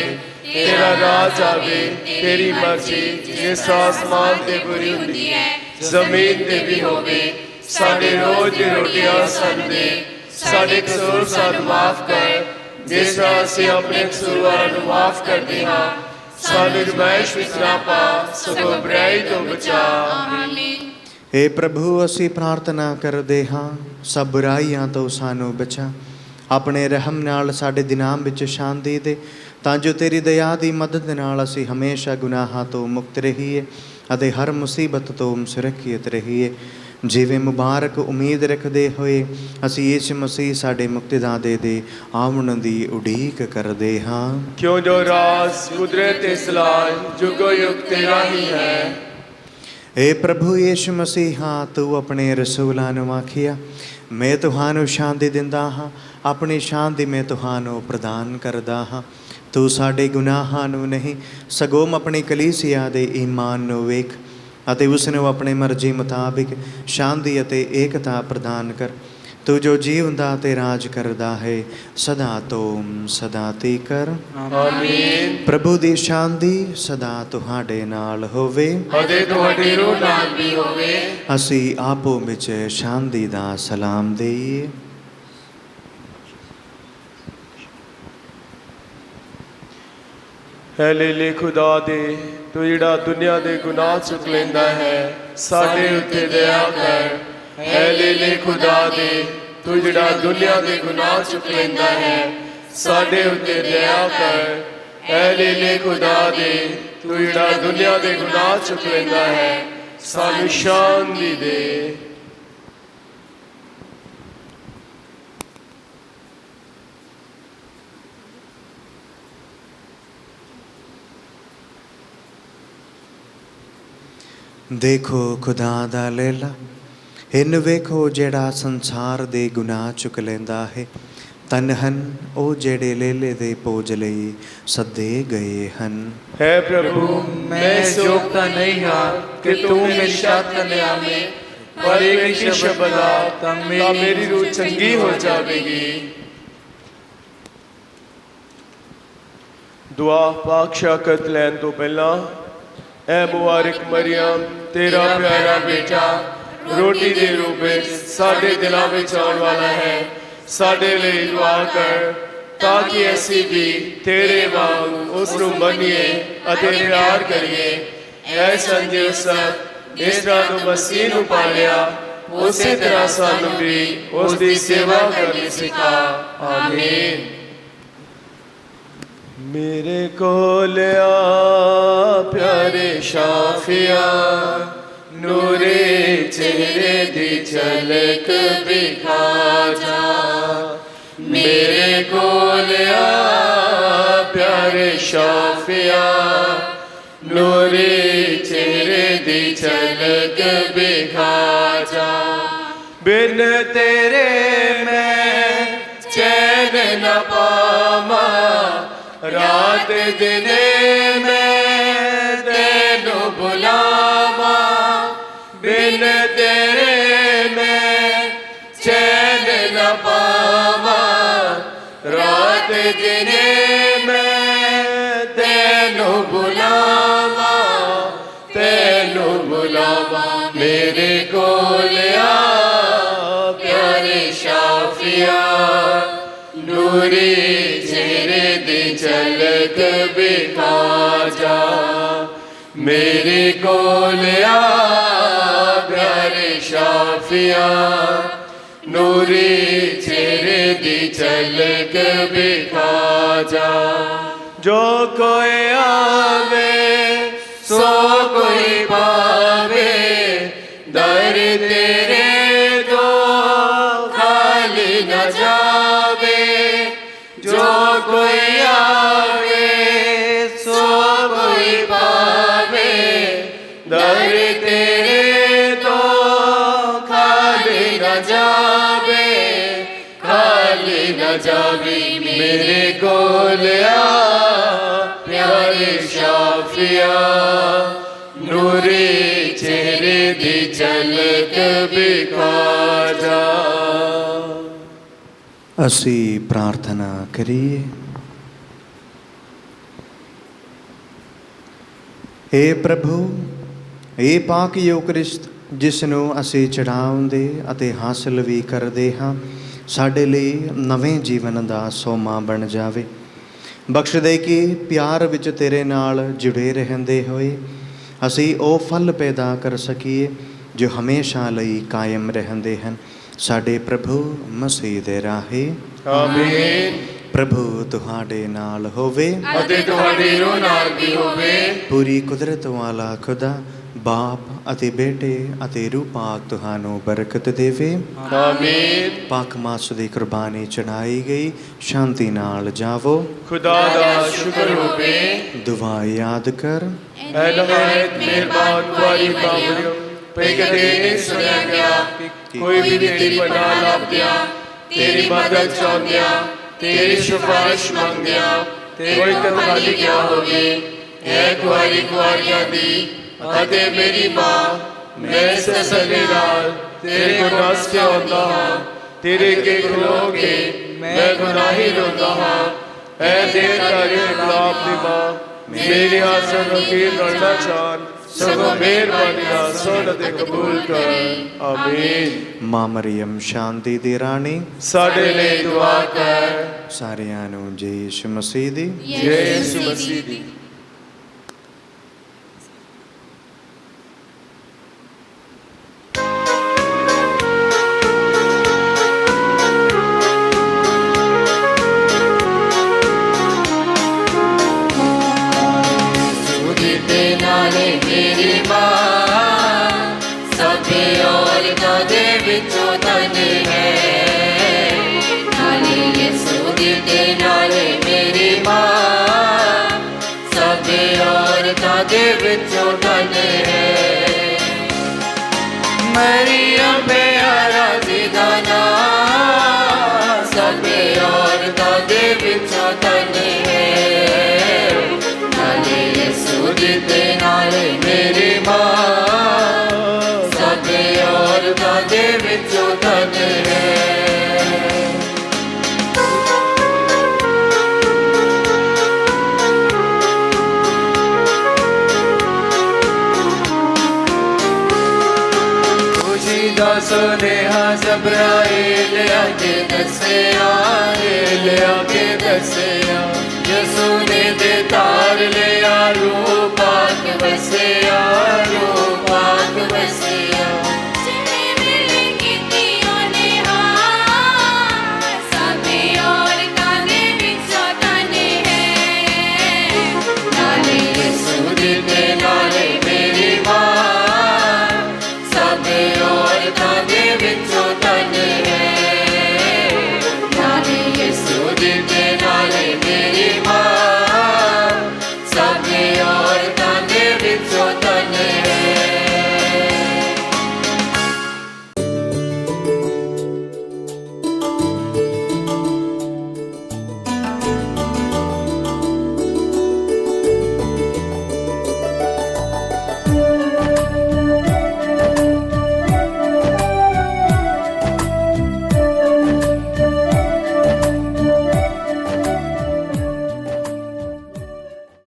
ਤੇਰਾ ਰਾਜ ਆਵੇ, ਤੇਰੀ ਮਰਜ਼ੀ ਜਿਸ ਆਸਮਾਨ ਤੇ ਪੂਰੀ ਹੁੰਦੀ ਹੈ ਜ਼ਮੀਨ ਤੇ ਵੀ ਹੋਵੇ। ਸਾਡੇ ਰੋਜ਼ ਦੀ ਰੋਟੀਆਂ ਸਾਨੂੰ ਦੇ, ਸਾਡੇ ਕਸੂਰ ਸਾਨੂੰ ਮਾਫ ਕਰ ਜਿਸ ਤਰ੍ਹਾਂ ਅਸੀਂ ਆਪਣੇ ਕਸੂਰਵਾਰਾਂ ਨੂੰ ਮਾਫ ਕਰਦੇ ਹਾਂ। ਸਾਨੂੰ ਅਜ਼ਮਾਇਸ਼ ਵਿੱਚ ਨਾ ਪਾ, ਸਗੋਂ ਬੁਰਾਈ ਤੋਂ ਬਚਾ। ਆਮੀਨ। हे ਪ੍ਰਭੂ, ਅਸੀਂ ਪ੍ਰਾਰਥਨਾ ਕਰਦੇ ਹਾਂ, ਸਭ ਬੁਰਾਈਆਂ ਤੋਂ ਸਾਨੂੰ ਬਚਾ। ਆਪਣੇ ਰਹਿਮ ਨਾਲ ਸਾਡੇ ਦਿਨਾਂ ਵਿੱਚ ਸ਼ਾਂਤੀ ਦੇ, ਤਾਂ ਜੋ ਤੇਰੀ ਦਇਆ ਦੀ ਮਦਦ ਨਾਲ ਅਸੀਂ ਹਮੇਸ਼ਾ ਗੁਨਾਹਾਂ ਤੋਂ ਮੁਕਤ ਰਹੀਏ ਅਤੇ ਹਰ ਮੁਸੀਬਤ ਤੋਂ ਸੁਰੱਖਿਅਤ ਰਹੀਏ। ਜਿਵੇਂ ਮੁਬਾਰਕ ਉਮੀਦ ਰੱਖਦੇ ਹੋਏ ਅਸੀਂ ਯਿਸੂ ਮਸੀਹ ਸਾਡੇ ਮੁਕਤੀਦਾਤੇ ਦੇ ਆਉਣ ਦੀ ਉਡੀਕ ਕਰਦੇ ਹਾਂ। ਕਿਉਂ ਜੋ ਰਾਜ ਕੁਦਰਤ ਤੇ ਸਲਾਹ ਜੁਗੋ ਯੁਗ ਤੇਰਾ ਹੀ ਹੈ। हे ਪ੍ਰਭੂ ਯਿਸੂ ਮਸੀਹਾ, ਤੂੰ ਆਪਣੇ ਰਸੂਲਾਂ ਨੂੰ ਆਖਿਆ, ਮੈਂ ਤੁਹਾਨੂੰ ਸ਼ਾਂਤੀ ਦਿੰਦਾ ਹਾਂ, ਆਪਣੀ ਸ਼ਾਂਤੀ ਮੈਂ ਤੁਹਾਨੂੰ ਪ੍ਰਦਾਨ ਕਰਦਾ ਹਾਂ। ਤੂੰ ਸਾਡੇ ਗੁਨਾਹਾਂ ਨੂੰ ਨਹੀਂ, ਸਗੋਂ ਆਪਣੀ ਕਲੀਸਿਆ ਦੇ ਈਮਾਨ ਨੂੰ ਵੇਖ ਅਤੇ ਉਸ ਨੂੰ ਆਪਣੀ ਮਰਜ਼ੀ ਮੁਤਾਬਿਕ ਸ਼ਾਂਤੀ ਅਤੇ ਏਕਤਾ ਪ੍ਰਦਾਨ ਕਰ। ਤੂੰ ਜੋ ਜੀਵਦਾ ਤੇ ਰਾਜ ਕਰਦਾ ਹੈ, ਸਦਾ ਤੋਂ ਸਦਾ ਤੀਕਰ। ਆਮੀਨ। ਪ੍ਰਭੂ ਦੀ ਸ਼ਾਂਤੀ ਸਦਾ ਤੁਹਾਡੇ ਨਾਲ ਹੋਵੇ ਅਤੇ ਤੁਹਾਡੀ ਰੂਹ ਨਾਲ ਵੀ ਹੋਵੇ। ਅਸੀਂ ਆਪੋ ਵਿੱਚ ਸ਼ਾਂਤੀ ਦਾ ਸਲਾਮ ਦੇਈਏ। ਹੈ ਲੀਲੇ ਖੁਦਾ ਦੇ, ਤੂੰ ਜਿਹੜਾ ਦੁਨੀਆ ਦੇ ਗੁਨਾਹ ਚੁੱਕ ਲੈਂਦਾ ਹੈ, ਸਾਡੇ ਉੱਤੇ ਦਇਆ ਕਰ। ਹੈ ਲੀਲੇ ਖੁਦਾ ਦੇ, ਤੂੰ ਜਿਹੜਾ ਦੁਨੀਆ ਦੇ ਗੁਨਾਹ ਚੁੱਕ ਲੈਂਦਾ ਹੈ, ਸਾਡੇ ਉੱਤੇ ਦਇਆ ਕਰ। ਹੈ ਲੀਲੇ ਖੁਦਾ ਦੇ, ਤੂੰ ਜਿਹੜਾ ਦੁਨੀਆ ਦੇ ਗੁਨਾਹ ਚੁੱਕ ਲੈਂਦਾ ਹੈ, ਸਾਨੂੰ ਸ਼ਾਂਤੀ ਦੇ। ਦੇਖੋ ਖੁਦਾ ਦਾ ਲੇਲਾ, ਇਹਨੂੰ ਵੇਖੋ ਜਿਹੜਾ ਸੰਸਾਰ ਦੇ ਗੁਨਾਹ ਚੁੱਕ ਲੈਂਦਾ ਹੈ। ਧੰਨ ਹਨ ਉਹ ਜਿਹੜੇ ਲੇਲੇ ਦੇ ਭੋਜ ਲਈ ਸੱਦੇ ਗਏ ਹਨ। ਹੈ ਪ੍ਰਭੂ, ਮੈਂ ਇਸ ਯੋਗਤਾ ਨਹੀਂ ਹਾਂ ਕਿ ਤੂੰ ਮੇਰੀ ਛੱਤ ਥੱਲੇ ਆਵੇਂ, ਪਰ ਇੱਕ ਸ਼ਬਦ ਆ ਤਾਂ ਮੇਰੀ ਰੂਹ ਚੰਗੀ ਹੋ ਜਾਵੇਗੀ। ਦੁਆ ਪਾਕ ਸ਼ਾਕਤ ਲੈਣ ਤੋਂ ਪਹਿਲਾਂ, ਐ ਮੁਬਾਰਕ ਮਰੀਮ, ਤੇਰਾ ਪਿਆਰਾ ਬੇਟਾ ਰੋਟੀ ਦੇ ਰੂਪ ਵਿੱਚ ਸਾਡੇ ਦਿਲਾਂ ਵਿੱਚ ਆਉਣ ਵਾਲਾ ਹੈ। ਸਾਡੇ ਲਈ ਦੁਆ ਕਰ ਤਾਂ ਕਿ ਅਸੀਂ ਵੀ ਤੇਰੇ ਵਾਂਗ ਉਸ ਨੂੰ ਮੰਨੀਏ ਅਤੇ ਪਿਆਰ ਕਰੀਏ। ਐ ਸੰਜੀਵ ਸਭ, ਇਸ ਤਰ੍ਹਾਂ ਤੂੰ ਮਸੀਹ ਨੂੰ ਪਾਲਿਆ, ਉਸੇ ਤਰ੍ਹਾਂ ਸਾਨੂੰ ਵੀ ਉਸ ਦੀ ਸੇਵਾ ਕਰਨੀ ਸਿਖਾ। ਆਮੀਨ। ਮੇਰੇ ਕੋਲ ਆ ਪਿਆਰੇ ਸ਼ਾਫੀਆ, ਨੂਰੇ ਚਿਹਰੇ ਦੀ ਝਲਕ ਵਿਖਾ ਜਾ। ਮੇਰੇ ਕੋਲ ਆ ਪਿਆਰੇ ਸ਼ਾਫੀਆ, ਨੂਰੇ ਚਿਹਰੇ ਦੀ ਝਲਕ ਵਿਖਾ ਜਾ। ਬਿਨ ਤੇਰੇ ਮੈਂ ਚੈਨ ਨਾ ਪਾਵਾਂ, ਰਾਤ ਦਿਨੇ ਮੈਂ ਤੈਨੂੰ ਬੁਲਾਵਾਂ। ਬਿਨ ਤੇਰੇ ਮੈਂ ਚੈਨ ਨਾ ਪਾਵਾਂ, ਰਾਤ ਦਿਨੇ ਮੈਂ ਤੈਨੂੰ ਬੁਲਾਵਾਂ, ਤੈਨੂੰ ਬੁਲਾਵਾਂ। ਮੇਰੇ ਕੋਲ ਆ ਪਿਆਰੇ ਸ਼ਾਫੀਆ, ਨੂਰੀ ਚਿਹਰੇ ਦੀ ਝਲਕ ਵਿਖਾ ਜਾ। ਮੇਰੇ ਕੋਲ ਆ ਪਿਆਰੇ ਸ਼ਾਫੀਆ, ਨੂਰੀ ਚਿਹਰੇ ਦੀ ਝਲਕ ਵਿਖਾ ਜਾ। ਜੋ ਕੋਈ ਆਵੇ ਸੋ ਕੋਈ ਪਾਵੇ, ਦਰ ਤੇ जो कोई आवे सो कोई पावे, दर तेरे तो खाली न जावे, खाली न जावे। मेरे कोल आ प्यारे शाफिया, नूरे चेहरे दी झलक विखा जा। ਅਸੀਂ ਪ੍ਰਾਰਥਨਾ ਕਰੀਏ। हे ਪ੍ਰਭੂ, ਇਹ ਪਾਕ ਯੂਕਰਿਸਤ ਜਿਸ ਨੂੰ ਅਸੀਂ ਚੜਾਉਂਦੇ ਅਤੇ ਹਾਸਲ ਵੀ ਕਰਦੇ ਹਾਂ, ਸਾਡੇ ਲਈ ਨਵੇਂ ਜੀਵਨ ਦਾ ਸੋਮਾ ਬਣ ਜਾਵੇ। ਬਖਸ਼ ਦੇ ਕਿ ਪਿਆਰ ਵਿੱਚ ਤੇਰੇ ਨਾਲ ਜੁੜੇ ਰਹਿੰਦੇ ਹੋਏ ਅਸੀਂ ਉਹ ਫਲ ਪੈਦਾ ਕਰ ਸਕੀਏ ਜੋ ਹਮੇਸ਼ਾ ਲਈ ਕਾਇਮ ਰਹਿੰਦੇ ਹਨ। ਸਾਡੇ ਪ੍ਰਭੂ ਮਸੀਹ ਦੇ ਰਾਹੀਂ ਆਮੀਨ। ਪ੍ਰਭੂ ਤੁਹਾਡੇ ਨਾਲ ਹੋਵੇ ਅਤੇ ਤੁਹਾਡੀ ਰੂਹ ਨਾਲ ਵੀ ਹੋਵੇ। ਪੂਰੀ ਕੁਦਰਤ ਵਾਲਾ ਖੁਦਾ ਬਾਪ ਅਤੇ ਬੇਟੇ ਅਤੇ ਰੂਹ ਪਾਕ ਤੁਹਾਨੂੰ ਬਰਕਤ ਦੇਵੇ। ਆਮੀਨ। ਪਾਕ ਮਾਸ ਦੀ ਕੁਰਬਾਨੀ ਚੜਾਈ ਗਈ, ਸ਼ਾਂਤੀ ਨਾਲ ਜਾਵੋ। ਖੁਦਾ ਦਾ ਸ਼ੁਕਰ ਹੋਵੇ। ਦੁਆ ਯਾਦ ਕਰ। ਐ ਨਹਾਇਤ ਮਿਹਰਬਾਨ ਕੁਆਰੀ ਬਾਬਰਿਓ, ਪਈ ਕਦੇ ਨਹੀਂ ਸੁਣਿਆ ਗਿਆ ਕੋਈ ਵੀ ਤੇਰੀ ਪਨਾਹ ਲੱਭਦਿਆਂ, ਤੇਰੀ ਮਦਦ ਚਾਹੁੰਦਿਆਂ, ਤੇਰੀ ਸਿਫਾਰਿਸ਼ ਮੰਗਦਿਆਂ ਕੋਈ ਖਾਲੀ ਗਿਆ ਹੋਵੇ। ਐ ਕੁਆਰੀ ਕੁਆਰੀਆਂ ਦੀ ਅਤੇ ਮੇਰੀ ਮਾਂ, ਮੈਂ ਇਸ ਤਸੱਲੀ ਨਾਲ ਤੇਰੇ ਕੋਲ ਨਸ ਕੇ ਆਉਂਦਾ ਹਾਂ, ਤੇਰੇ ਅੱਗੇ ਖਲੋ ਕੇ ਮੈਂ ਗੁਨਾਹੀ ਰੋਂਦਾ ਹਾਂ। ਐ ਦੇਵਦਾਰੀ ਗੁਲਾਬ ਦੀ ਮਾਂ, ਮੇਰੀ ਆਸਨ ਨੂੰ ਕੀ ਲੜਨਾ ਚਾਹਨ, ਸਗੋਂ ਮਿਹਰਬਾਨੀ ਨਾਲ ਸੁਣ ਅਤੇ ਕਬੂਲ ਕਰ। ਆਮੀਨ। ਮਾਂ ਮਰੀਮ ਸ਼ਾਂਤੀ ਦੀ ਰਾਣੀ, ਸਾਡੇ ਲਈ ਦੁਆ ਕਰ। ਸਾਰਿਆਂ ਨੂੰ ਜੈ ਯਿਸੂ ਮਸੀਹ ਦੀ। ਜੈ ਯਿਸੂ ਮਸੀਹ ਦੀ। मरियम प्यारा जिदा नाम, सबे औरतां दे विचों धन है। नाले यीशु दे नाले मेरी मां, सबे औरतां दे विचों धन है। सुनेहा जब्राइल आके दसिया, आके दसिया, यसू ने दे तार लिया, रूह पाक बसिया।